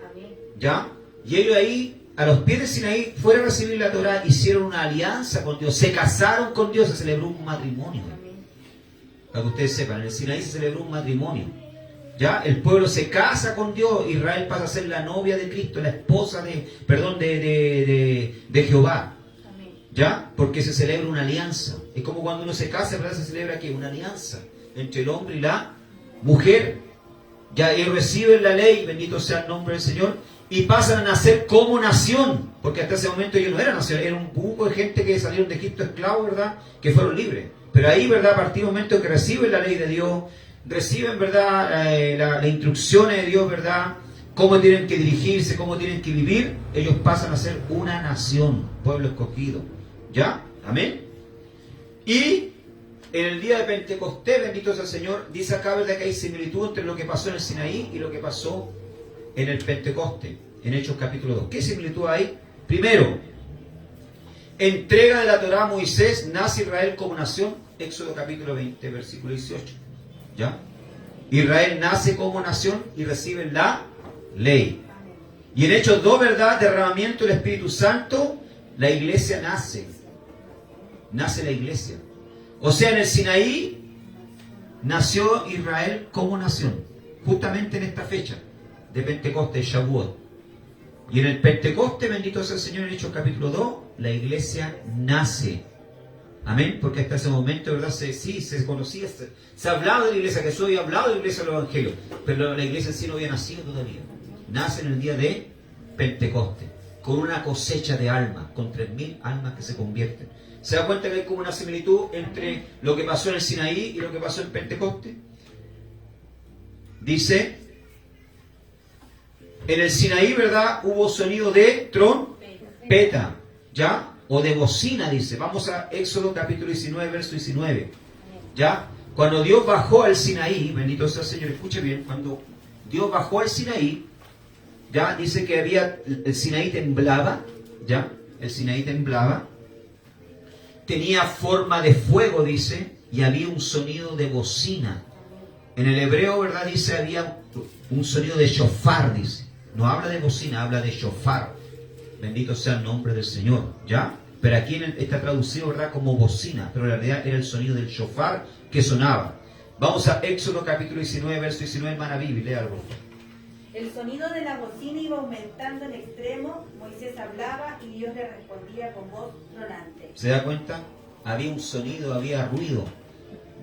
¿Ya? Y ellos ahí, a los pies del Sinaí, fueron a recibir la Torá, hicieron una alianza con Dios, se casaron con Dios, se celebró un matrimonio. Para que ustedes sepan, en el Sinaí se celebró un matrimonio. ¿Ya? El pueblo se casa con Dios, Israel pasa a ser la novia de Cristo, la esposa de Jehová. ¿Ya? Porque se celebra una alianza. Es como cuando uno se casa, ¿verdad? Se celebra ¿qué? Una alianza entre el hombre y la mujer. Ya ellos reciben la ley, bendito sea el nombre del Señor, y pasan a nacer como nación, porque hasta ese momento ellos no eran nación, eran un grupo de gente que salieron de Egipto esclavos, ¿verdad?, que fueron libres. Pero ahí, ¿verdad?, a partir del momento que reciben la ley de Dios, reciben, ¿verdad?, las instrucciones de Dios, ¿verdad?, cómo tienen que dirigirse, cómo tienen que vivir, ellos pasan a ser una nación, pueblo escogido. ¿Ya? Amén. Y en el día de Pentecostés, bendito sea el Señor, dice acá, ¿verdad?, que hay similitud entre lo que pasó en el Sinaí y lo que pasó en el Pentecostés, en Hechos capítulo 2. ¿Qué similitud hay? Primero, entrega de la Torá a Moisés, nace Israel como nación, Éxodo capítulo 20, versículo 18. ¿Ya? Israel nace como nación y recibe la ley. Y en Hechos 2, ¿verdad?, derramamiento del Espíritu Santo, la iglesia nace. Nace la iglesia. O sea, en el Sinaí nació Israel como nación, justamente en esta fecha de Pentecostés, Shavuot. Y en el Pentecostés, bendito sea el Señor, en Hechos capítulo 2, la iglesia nace. Amén, porque hasta ese momento, ¿verdad?, se conocía, se hablaba de la iglesia, que Jesús había hablado de la iglesia del Evangelio, pero la iglesia en sí no había nacido todavía. Nace en el día de Pentecostés, con una cosecha de almas, con 3.000 almas que se convierten. ¿Se da cuenta que hay como una similitud entre lo que pasó en el Sinaí y lo que pasó en Pentecostés? Dice, en el Sinaí, ¿verdad?, hubo sonido de trompeta, ¿ya? O de bocina, dice. Vamos a Éxodo capítulo 19, verso 19. ¿Ya? Cuando Dios bajó al Sinaí, bendito sea el Señor, escuche bien, cuando Dios bajó al Sinaí, ya dice que el Sinaí temblaba, ¿ya? El Sinaí temblaba, tenía forma de fuego, dice, y había un sonido de bocina. En el hebreo, ¿verdad?, dice, había un sonido de shofar, dice. No habla de bocina, habla de shofar. Bendito sea el nombre del Señor, ¿ya? Pero aquí está traducido, ¿verdad?, como bocina, pero en realidad era el sonido del shofar que sonaba. Vamos a Éxodo capítulo 19, verso 19, hermana Bibi, léalo. El sonido de la bocina iba aumentando en extremo, Moisés hablaba y Dios le respondía con voz tronante. ¿Se da cuenta? Había un sonido, había ruido.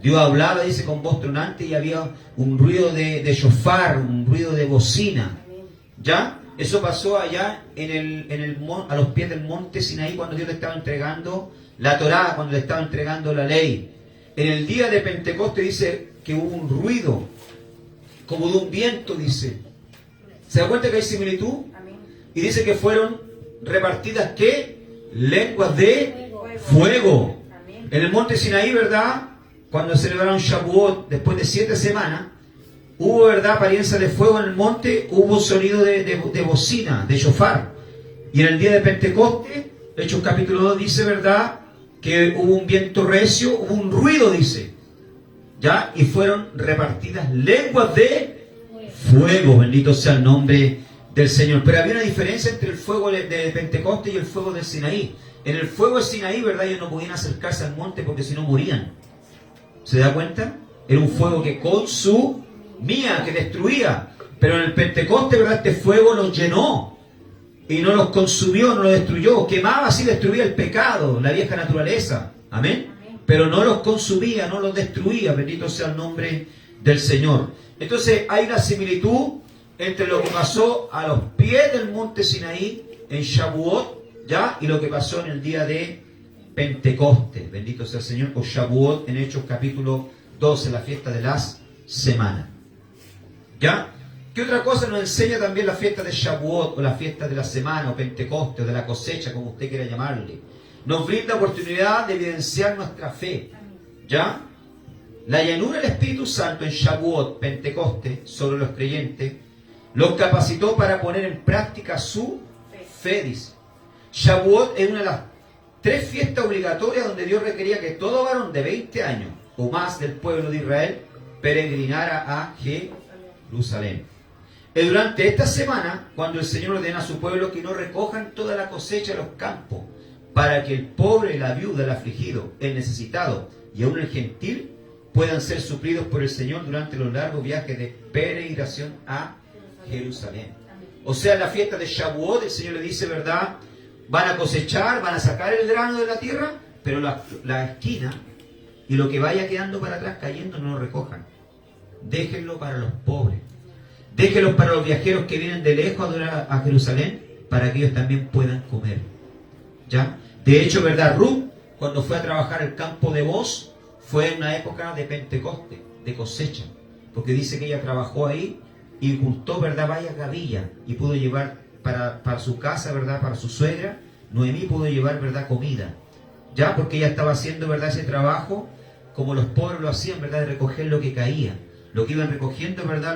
Dios hablaba, dice, con voz tronante, y había un ruido de shofar, un ruido de bocina. ¿Ya? Eso pasó allá a los pies del monte Sinaí, cuando Dios le estaba entregando la Torá, cuando le estaba entregando la ley. En el día de Pentecostés dice que hubo un ruido, como de un viento, dice. ¿Se da cuenta que hay similitud? Amén. Y dice que fueron repartidas, ¿qué? Lenguas de fuego. Amén. En el monte Sinaí, ¿verdad?, cuando celebraron Shavuot, después de 7 semanas, hubo, ¿verdad?, apariencia de fuego en el monte, hubo sonido de bocina, de shofar. Y en el día de Pentecostés, Hechos capítulo 2 dice, ¿verdad?, que hubo un viento recio, hubo un ruido, dice. ¿Ya? Y fueron repartidas lenguas de fuego, bendito sea el nombre del Señor. Pero había una diferencia entre el fuego de Pentecostés y el fuego del Sinaí. En el fuego del Sinaí, ¿verdad? Ellos no podían acercarse al monte porque si no morían. ¿Se da cuenta? Era un fuego que consumía, que destruía. Pero en el Pentecostés, ¿verdad? Este fuego los llenó. Y no los consumió, no los destruyó. Quemaba, así destruía el pecado, la vieja naturaleza. Amén. Pero no los consumía, no los destruía. Bendito sea el nombre del Señor. Entonces hay una similitud entre lo que pasó a los pies del monte Sinaí en Shavuot, ¿ya? Y lo que pasó en el día de Pentecostés. Bendito sea el Señor. O Shavuot en Hechos capítulo 12, la fiesta de las semanas. ¿Ya? ¿Qué otra cosa nos enseña también la fiesta de Shavuot, o la fiesta de la semana, o Pentecostés, o de la cosecha, como usted quiera llamarle? Nos brinda oportunidad de evidenciar nuestra fe. ¿Ya? La llanura del Espíritu Santo en Shavuot, Pentecostés, sobre los creyentes, los capacitó para poner en práctica su fe, dice. Shavuot es una de las 3 fiestas obligatorias donde Dios requería que todo varón de 20 años o más del pueblo de Israel peregrinara a Jerusalén. Es durante esta semana cuando el Señor ordena a su pueblo que no recojan toda la cosecha de los campos, para que el pobre, la viuda, el afligido, el necesitado y aún el gentil puedan ser suplidos por el Señor durante los largos viajes de peregrinación a Jerusalén. O sea, en la fiesta de Shavuot el Señor le dice, ¿verdad? Van a cosechar, van a sacar el grano de la tierra, pero la esquina y lo que vaya quedando para atrás cayendo no lo recojan. Déjenlo para los pobres. Déjenlo para los viajeros que vienen de lejos a adorar a Jerusalén, para que ellos también puedan comer. ¿Ya? De hecho, ¿verdad? Ruth, cuando fue a trabajar el campo de Boz, fue en una época de Pentecostés, de cosecha, porque dice que ella trabajó ahí y juntó, ¿verdad?, varias gavillas y pudo llevar para su casa, ¿verdad?, para su suegra. Noemí pudo llevar, ¿verdad?, comida, ya, porque ella estaba haciendo, ¿verdad?, ese trabajo como los pobres lo hacían, ¿verdad?, de recoger lo que caía, lo que iban recogiendo, ¿verdad?,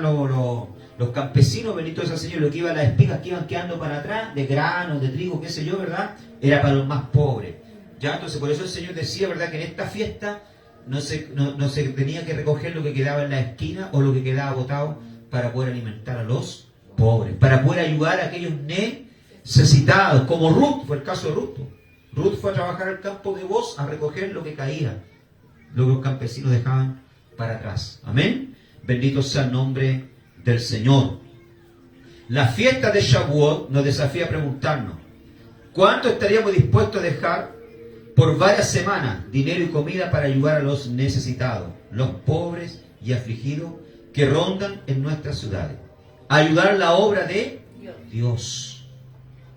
los campesinos, bendito sea el Señor, lo que iban, las espigas que iban quedando para atrás, de grano, de trigo, qué sé yo, ¿verdad?, era para los más pobres. Ya, entonces por eso el Señor decía, ¿verdad?, que en esta fiesta no se tenía que recoger lo que quedaba en la esquina o lo que quedaba botado para poder alimentar a los pobres, para poder ayudar a aquellos necesitados, como Ruth, fue el caso de Ruth. Ruth fue a trabajar al campo de Boz a recoger lo que caía, lo que los campesinos dejaban para atrás. Amén. Bendito sea el nombre del Señor. La fiesta de Shavuot nos desafía a preguntarnos: ¿cuánto estaríamos dispuestos a dejar por varias semanas dinero y comida para ayudar a los necesitados, los pobres y afligidos que rondan en nuestras ciudades? Ayudar la obra de Dios.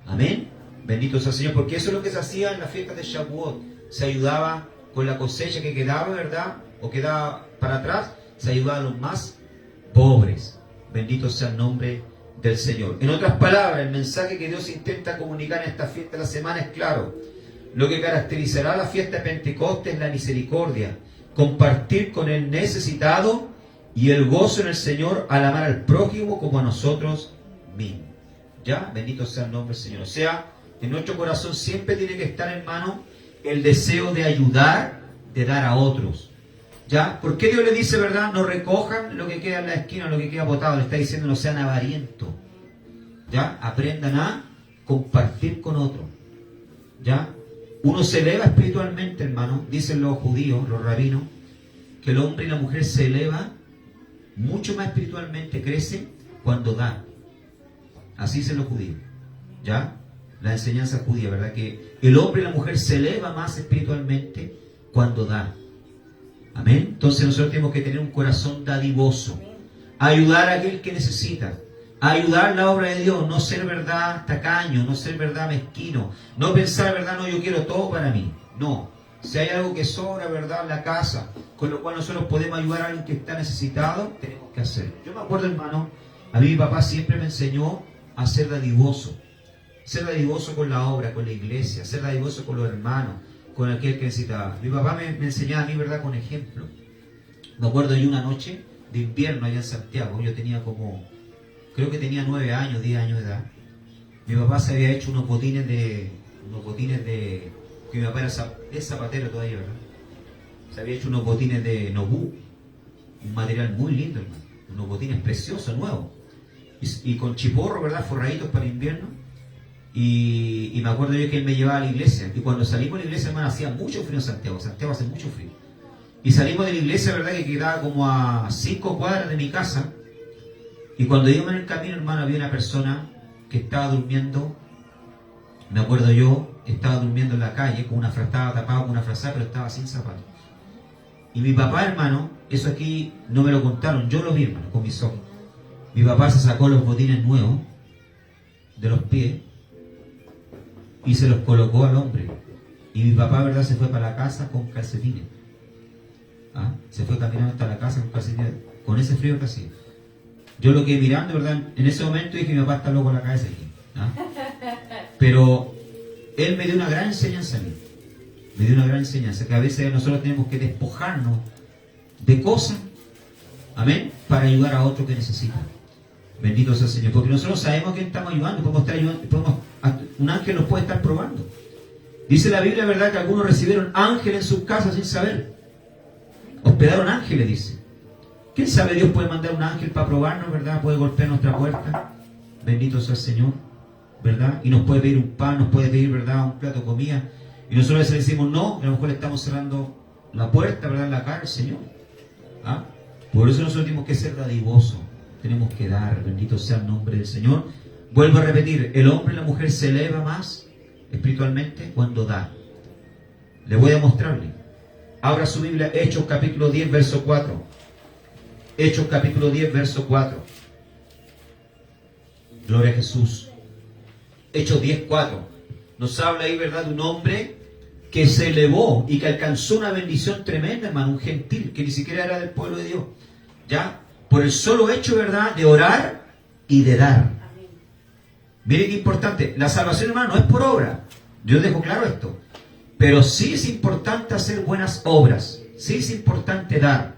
Amén. Bendito sea el Señor, porque eso es lo que se hacía en la fiesta de Shavuot. Se ayudaba con la cosecha que quedaba, ¿verdad?, o quedaba para atrás, se ayudaba a los más pobres. Bendito sea el nombre del Señor. En otras palabras, el mensaje que Dios intenta comunicar en esta fiesta de la semana es claro. Lo que caracterizará la fiesta de Pentecostés es la misericordia, compartir con el necesitado y el gozo en el Señor al amar al prójimo como a nosotros mismos. ¿Ya? Bendito sea el nombre del Señor. O sea, en nuestro corazón siempre tiene que estar, hermano, el deseo de ayudar, de dar a otros. ¿Ya? ¿Por qué Dios le dice, verdad? No recojan lo que queda en la esquina, lo que queda botado. Le está diciendo no sean avarientos. ¿Ya? Aprendan a compartir con otros. ¿Ya? Uno se eleva espiritualmente, hermano. Dicen los judíos, los rabinos, que el hombre y la mujer se eleva mucho más espiritualmente, crece cuando da. Así dicen los judíos. ¿Ya? La enseñanza judía, ¿verdad? Que el hombre y la mujer se eleva más espiritualmente cuando da. Amén. Entonces nosotros tenemos que tener un corazón dadivoso, ayudar a aquel que necesita, ayudar la obra de Dios, no ser, verdad, tacaño, no ser, verdad, mezquino, no pensar, verdad, no, yo quiero todo para mí. No, si hay algo que sobra, verdad, en la casa, con lo cual nosotros podemos ayudar a alguien que está necesitado, tenemos que hacer. Yo me acuerdo, hermano, a mí mi papá siempre me enseñó a ser dadivoso con la obra, con la iglesia, ser dadivoso con los hermanos, con aquel que necesitaba. Mi papá me enseñaba a mí, verdad, con ejemplo. Me acuerdo de una noche de invierno allá en Santiago, yo tenía creo que tenía 9 años, 10 años de edad. Mi papá se había hecho unos botines de que mi papá es zapatero todavía, ¿verdad? Se había hecho unos botines de nobú, un material muy lindo, hermano, unos botines preciosos, nuevos. y con chiporro, ¿verdad? Forraditos para el invierno. Y me acuerdo yo que él me llevaba a la iglesia. Y cuando salimos de la iglesia, hermano, hacía mucho frío en Santiago. Santiago hace mucho frío. Y salimos de la iglesia, ¿verdad? Que quedaba como a 5 cuadras de mi casa. Y cuando íbamos en el camino, hermano, había una persona que estaba durmiendo. Me acuerdo yo, estaba durmiendo en la calle, estaba tapado con una frazada, pero estaba sin zapatos. Y mi papá, hermano, eso aquí no me lo contaron, yo lo vi, hermano, con mis ojos. Mi papá se sacó los botines nuevos de los pies y se los colocó al hombre. Y mi papá, ¿verdad?, se fue para la casa con calcetines. ¿Ah? Se fue caminando hasta la casa con calcetines, con ese frío que hacía. Yo lo quedé mirando, ¿verdad? En ese momento dije, mi papá está loco en la cabeza aquí. ¿Ah? Pero él me dio una gran enseñanza a mí. Me dio una gran enseñanza, que a veces nosotros tenemos que despojarnos de cosas, amén, para ayudar a otro que necesita. Bendito sea el Señor, porque nosotros sabemos que estamos ayudando, podemos estar ayudando, un ángel nos puede estar probando. Dice la Biblia, ¿verdad?, que algunos recibieron ángeles en sus casas sin saber. Hospedaron ángeles, dice. ¿Quién sabe? Dios puede mandar un ángel para probarnos, ¿verdad? Puede golpear nuestra puerta. Bendito sea el Señor, ¿verdad? Y nos puede pedir un pan, nos puede pedir, ¿verdad?, un plato de comida. Y nosotros a veces decimos no, y a lo mejor le estamos cerrando la puerta, ¿verdad?, en la cara al Señor. ¿Ah? Por eso nosotros tenemos que ser dadivosos, tenemos que dar, bendito sea el nombre del Señor. Vuelvo a repetir, el hombre y la mujer se eleva más espiritualmente cuando da. Le voy a mostrarle. Abra su Biblia, Hechos capítulo 10, verso 4. Hechos capítulo 10, verso 4. Gloria a Jesús. Hechos 10, 4. Nos habla ahí, ¿verdad?, de un hombre que se elevó y que alcanzó una bendición tremenda, hermano, un gentil que ni siquiera era del pueblo de Dios, ¿ya? Por el solo hecho, ¿verdad?, de orar y de dar. Mire qué importante, la salvación, hermano, no es por obra, yo dejo claro esto, pero sí es importante hacer buenas obras, sí es importante dar,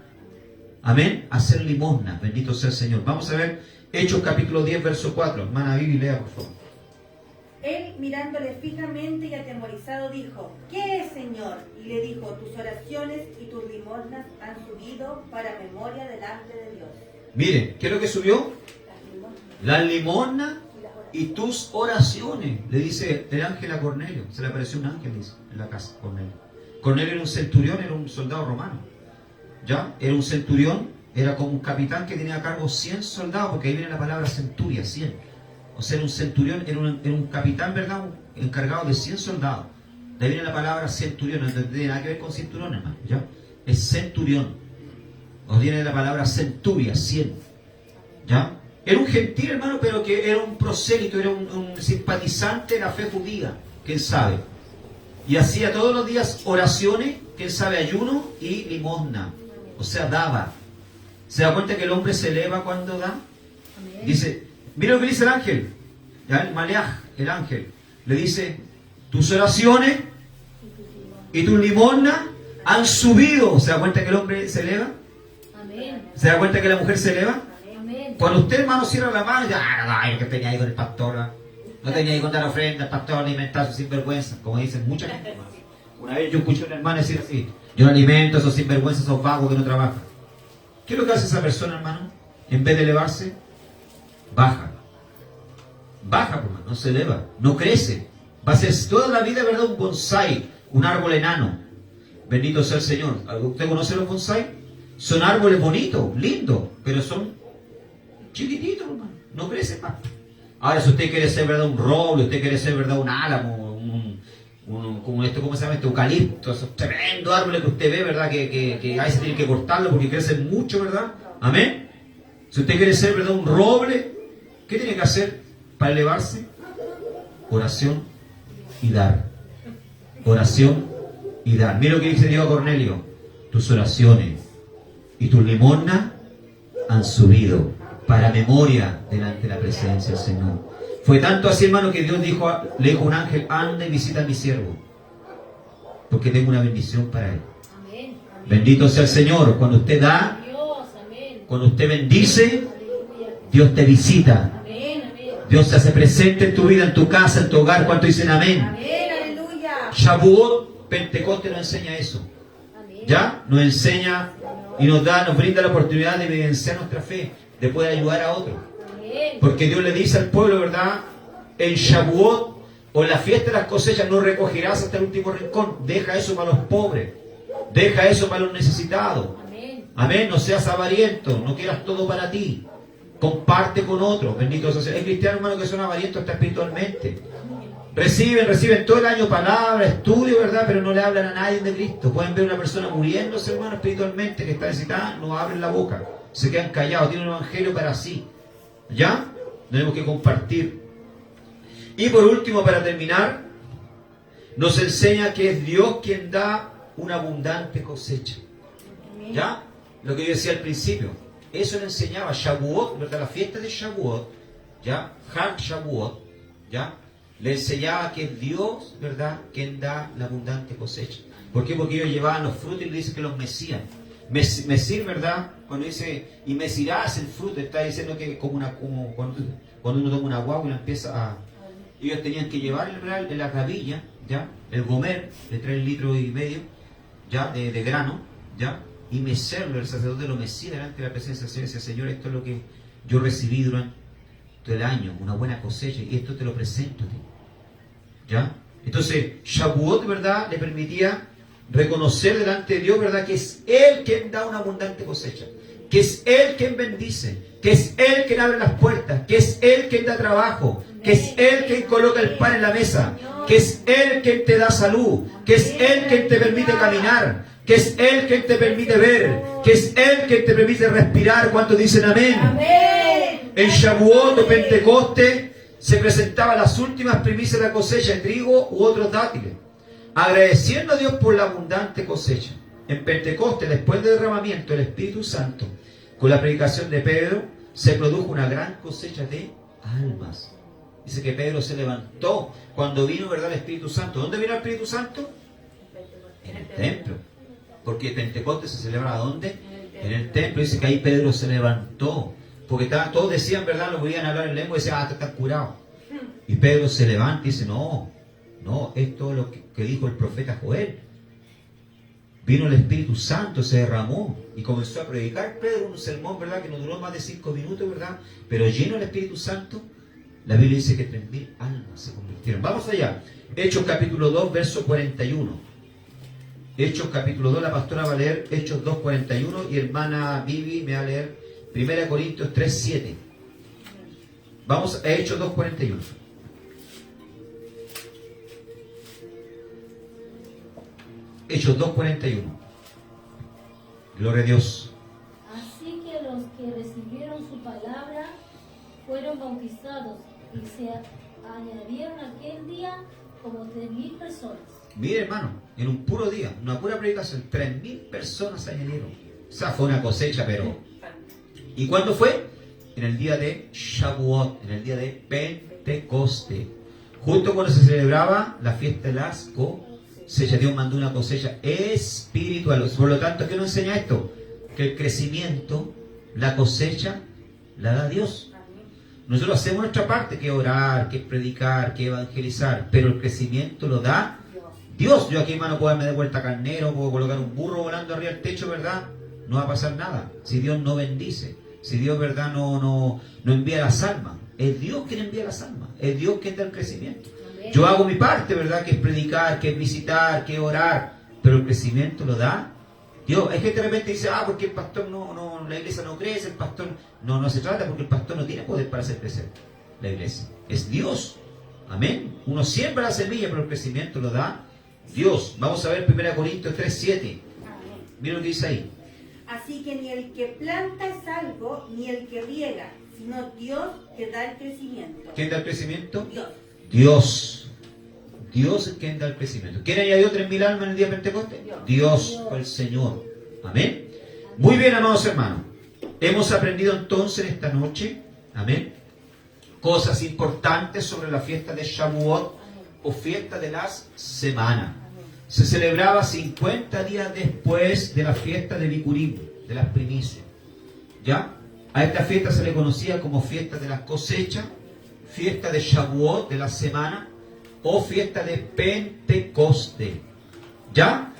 amén, hacer limosna, bendito sea el Señor. Vamos a ver Hechos capítulo 10, verso 4, hermana Vivi, lea por favor. Él, mirándole fijamente y atemorizado, dijo: ¿Qué es, Señor? Y le dijo: tus oraciones y tus limosnas han subido para memoria delante de Dios. Mire, ¿qué es lo que subió? La limosna y tus oraciones, le dice el ángel a Cornelio. Se le apareció un ángel, dice, en la casa, Cornelio. Cornelio era un centurión, era un soldado romano. ¿Ya? Era un centurión, era como un capitán que tenía a cargo 100 soldados, porque ahí viene la palabra centuria, 100. O sea, era un centurión, era un capitán, ¿verdad?, encargado de 100 soldados. De ahí viene la palabra centurión, no tiene nada que ver con cinturón, hermano, ¿ya? Es centurión. O viene la palabra centuria, 100. ¿Ya? Era un gentil, hermano, pero que era un prosélito, era un simpatizante de la fe judía, quién sabe. Y hacía todos los días oraciones, quién sabe, ayuno y limosna. O sea, daba. ¿Se da cuenta que el hombre se eleva cuando da? Amén. Dice, mira lo que dice el ángel, ¿ya? El Maleaj, el ángel, le dice, tus oraciones y tus limosnas han subido. ¿Se da cuenta que el hombre se eleva? Amén. ¿Se da cuenta que la mujer se eleva? Amén. Cuando usted, hermano, cierra la mano, ya, no, que tenía ahí con el pastor, no tenía ahí con dar ofrenda al pastor, alimentar a sus sinvergüenzas, como dicen mucha gente, hermano. Una vez yo escuché a una hermana decir así, yo no alimento a esos sinvergüenzas, esos vagos que no trabajan. ¿Qué es lo que hace esa persona, hermano? En vez de elevarse, baja. Baja, hermano, no se eleva, no crece. Va a ser toda la vida, ¿verdad?, un bonsai, un árbol enano. Bendito sea el Señor. ¿Usted conoce los bonsai? Son árboles bonitos, lindos, pero son chiquititos, hermano, no crecen más. Ahora, si usted quiere ser, ¿verdad?, un roble, usted quiere ser, ¿verdad?, un álamo, como esto, ¿cómo se llama? Eucalipto, esos tremendos árboles que usted ve, ¿verdad?, que a veces tiene que cortarlo porque crecen mucho, ¿verdad? Amén. Si usted quiere ser, ¿verdad?, un roble, ¿qué tiene que hacer para elevarse? Oración y dar. Oración y dar. Mira lo que dice Dios a Cornelio. Tus oraciones y tus limosnas han subido para memoria delante de la presencia del Señor. Fue tanto así, hermano, que Dios le dijo a un ángel, anda y visita a mi siervo, porque tengo una bendición para él. Amén. Bendito sea el Señor. Cuando usted da, Dios, amén. cuando usted bendice, Aleluya. Dios te visita. Amén, amén. Dios se hace presente en tu vida, en tu casa, en tu hogar. ¿Cuánto dicen amén? Amén, aleluya. Shavuot, Pentecostés nos enseña eso. Amén. ¿Ya? Nos enseña y nos brinda la oportunidad de vivenciar nuestra fe, de poder ayudar a otros. Amén. Porque Dios le dice al pueblo, ¿verdad? En Shavuot o en la fiesta de las cosechas no recogerás hasta el último rincón. Deja eso para los pobres. Deja eso para los necesitados. Amén. Amén. No seas avariento. No quieras todo para ti. Comparte con otros. Bendito sea. Hay cristianos, hermanos, que son avarientos hasta espiritualmente. Reciben todo el año palabra, estudio, ¿verdad? Pero no le hablan a nadie de Cristo. Pueden ver una persona muriéndose, hermano, espiritualmente, que está necesitada, no abren la boca. Se quedan callados, tienen un evangelio para sí. ¿Ya? Tenemos que compartir. Y por último, para terminar, nos enseña que es Dios quien da una abundante cosecha. ¿Ya? Lo que yo decía al principio. Eso le enseñaba Shavuot, ¿verdad? La fiesta de Shavuot, ¿ya? Hag Shavuot, ¿ya? Le enseñaba que es Dios, ¿verdad?, quien da la abundante cosecha. ¿Por qué? Porque ellos llevaban los frutos y le dice que los mecían. Mesir, ¿verdad? Cuando dice, y mecirás el fruto, está diciendo que como cuando uno toma una guagua y la empieza a... Ellos tenían que llevar, ¿verdad?, en la gavilla, ¿ya? El gomer, de 3,5 litros, ¿ya? De grano, ¿ya? Y mecerlo, el sacerdote lo mecía delante de la presencia del Señor. Decía, Señor, esto es lo que yo recibí durante todo el año, una buena cosecha, y esto te lo presento a ti. ¿Ya? Entonces, Shavuot, ¿verdad?, le permitía reconocer delante de Dios, ¿verdad?, que es Él quien da una abundante cosecha, que es Él quien bendice, que es Él quien abre las puertas, que es Él quien da trabajo, que es Él quien coloca el pan en la mesa, que es Él quien te da salud, que es Él quien te permite caminar, que es Él quien te permite ver, que es Él quien te permite respirar. ¿Cuántos dicen amén? Amén. En Shavuot o Pentecostés se presentaban las últimas primicias de la cosecha, trigo u otros dátiles, agradeciendo a Dios por la abundante cosecha. En Pentecostés, después del derramamiento del Espíritu Santo, con la predicación de Pedro, se produjo una gran cosecha de almas. Dice que Pedro se levantó cuando vino, ¿verdad?, el Espíritu Santo. ¿Dónde vino el Espíritu Santo? En el templo. Porque Pentecostés se celebra ¿dónde? En el templo. Dice que ahí Pedro se levantó. Porque todos decían, ¿verdad?, lo podían hablar en lengua y decían, estás curado. Y Pedro se levanta y dice, no, esto es lo que dijo el profeta Joel. Vino el Espíritu Santo, se derramó y comenzó a predicar Pedro un sermón, ¿verdad?, que no duró más de 5 minutos, ¿verdad?, pero lleno del Espíritu Santo. La Biblia dice que 3,000 almas se convirtieron. Vamos allá. Hechos capítulo 2, verso 41. Hechos capítulo 2, la pastora va a leer Hechos 2, 41 y hermana Vivi me va a leer 1 Corintios 3, 7. Vamos a Hechos 2, 41. Hechos 2, 41. Gloria a Dios. Así que los que recibieron su palabra fueron bautizados y se añadieron aquel día como 3,000 personas. Mire, hermano, en un puro día, una pura predicación, 3,000 personas se añadieron. O sea, fue una cosecha, pero... ¿Y cuándo fue? En el día de Shavuot, en el día de Pentecostés. Justo cuando se celebraba la fiesta de las cosechas, Dios mandó una cosecha espiritual. Por lo tanto, ¿qué nos enseña esto? Que el crecimiento, la cosecha, la da Dios. Nosotros hacemos nuestra parte, que es orar, que es predicar, que es evangelizar, pero el crecimiento lo da Dios. Yo aquí, hermano, puedo darme de vuelta carnero, puedo colocar un burro volando arriba del techo, ¿verdad? No va a pasar nada. Si Dios no bendice, si Dios, ¿verdad?, no envía las almas. Es Dios quien envía las almas. Es Dios quien da el crecimiento. Amén. Yo hago mi parte, ¿verdad?, que es predicar, que es visitar, que es orar, pero el crecimiento lo da Dios. Hay gente que de repente dice, porque el pastor la iglesia no crece, el pastor... No se trata, porque el pastor no tiene poder para hacer crecer la iglesia. Es Dios. Amén. Uno siembra la semilla, pero el crecimiento lo da Dios. Vamos a ver 1 Corintios 3, 7. Mira lo que dice ahí. Así que ni el que planta es algo, ni el que riega, sino Dios que da el crecimiento. ¿Quién da el crecimiento? Dios. Dios. Dios es quien da el crecimiento. ¿Quién añadió 3,000 almas en el día de Pentecostés? Dios, el Señor. Amén. Muy bien, amados hermanos. Hemos aprendido entonces esta noche, amén, cosas importantes sobre la fiesta de Shavuot o fiesta de las semanas. Se celebraba 50 días después de la fiesta de Bikurim, de las primicias. ¿Ya? A esta fiesta se le conocía como fiesta de las cosechas, fiesta de Shavuot, de la semana, o fiesta de Pentecostés. ¿Ya?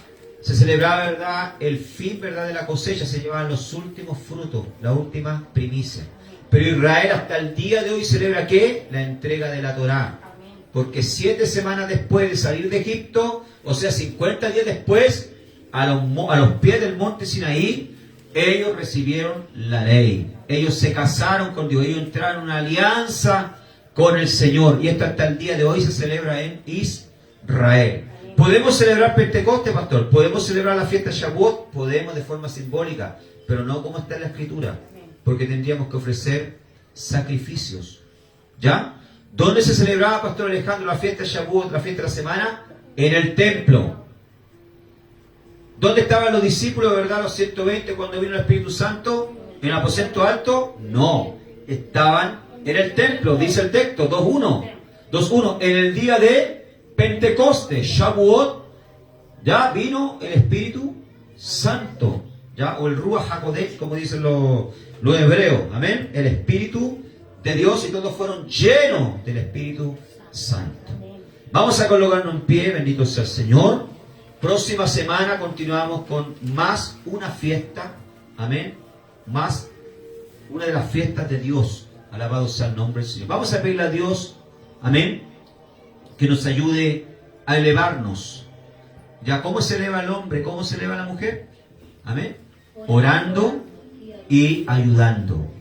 Se celebraba, ¿verdad?, el fin, ¿verdad?, de la cosecha, se llevaban los últimos frutos, las últimas primicias. Pero Israel hasta el día de hoy celebra ¿qué? La entrega de la Torá. Amén. Porque 7 semanas después de salir de Egipto, o sea, 50 días después, a los pies del monte Sinaí, ellos recibieron la ley. Ellos se casaron con Dios, ellos entraron en una alianza con el Señor. Y esto hasta el día de hoy se celebra en Israel. ¿Podemos celebrar Pentecostés, pastor? ¿Podemos celebrar la fiesta de Shavuot? Podemos de forma simbólica, pero no como está en la Escritura. Porque tendríamos que ofrecer sacrificios. ¿Ya? ¿Dónde se celebraba, pastor Alejandro, la fiesta de Shavuot, la fiesta de la semana? En el templo. ¿Dónde estaban los discípulos, verdad, los 120 cuando vino el Espíritu Santo? ¿En el aposento alto? No. Estaban en el templo, dice el texto, 2.1. 2.1. En el día de Pentecostés, Shavuot, ya vino el Espíritu Santo. ¿Ya? O el Ruach HaKodesh, como dicen los hebreos. Amén. El Espíritu de Dios, y todos fueron llenos del Espíritu Santo. Vamos a colocarnos en pie, bendito sea el Señor. Próxima semana continuamos con más una fiesta, amén, más una de las fiestas de Dios. Alabado sea el nombre del Señor. Vamos a pedirle a Dios, amén, que nos ayude a elevarnos. ¿Ya? ¿Cómo se eleva el hombre? ¿Cómo se eleva la mujer? Amén. Orando y ayudando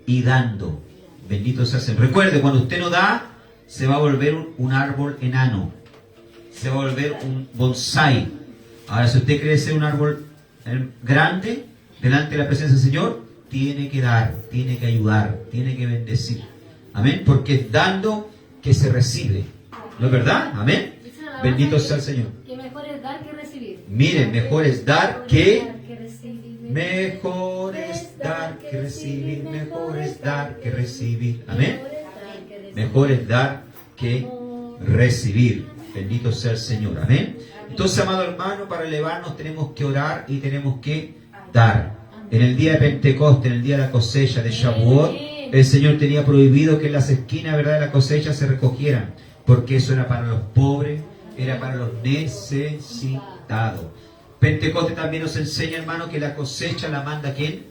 y dando. Bendito sea el Señor. Recuerde, cuando usted no da, se va a volver un árbol enano. Se va a volver un bonsai. Ahora, si usted quiere ser un árbol grande delante de la presencia del Señor, tiene que dar, tiene que ayudar, tiene que bendecir. Amén. Porque es dando que se recibe. ¿No es verdad? Amén. Bendito sea el Señor. Que mejor es dar que recibir. Miren, mejor es dar que recibir. mejor es dar que recibir. Mejor es dar que recibir. Amén. Mejor es dar que recibir. Bendito sea el Señor. Amén. Entonces, amado hermano, para elevarnos tenemos que orar y tenemos que dar. En el día de Pentecostés, en el día de la cosecha de Shavuot, el Señor tenía prohibido que en las esquinas, ¿verdad?, de la cosecha se recogieran, porque eso era para los pobres, era para los necesitados. Pentecostés también nos enseña, hermano, que la cosecha la manda ¿quién?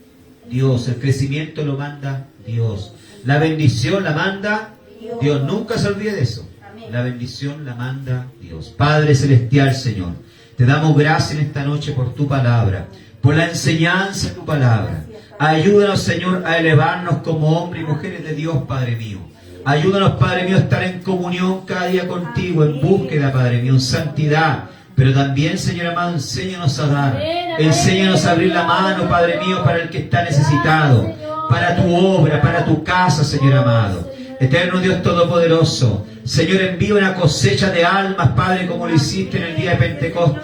Dios. El crecimiento lo manda Dios. La bendición la manda Dios. Nunca se olvide de eso. La bendición la manda Dios. Padre celestial, Señor, te damos gracias en esta noche por tu palabra, por la enseñanza de tu palabra. Ayúdanos, Señor, a elevarnos como hombres y mujeres de Dios, Padre mío. Ayúdanos, Padre mío, a estar en comunión cada día contigo, en búsqueda, Padre mío, en santidad. Pero también, Señor amado, enséñanos a dar. Enséñanos a abrir la mano, Padre mío, para el que está necesitado, para tu obra, para tu casa, Señor amado. Eterno Dios Todopoderoso, Señor, envía una cosecha de almas, Padre, como lo hiciste en el día de Pentecostés.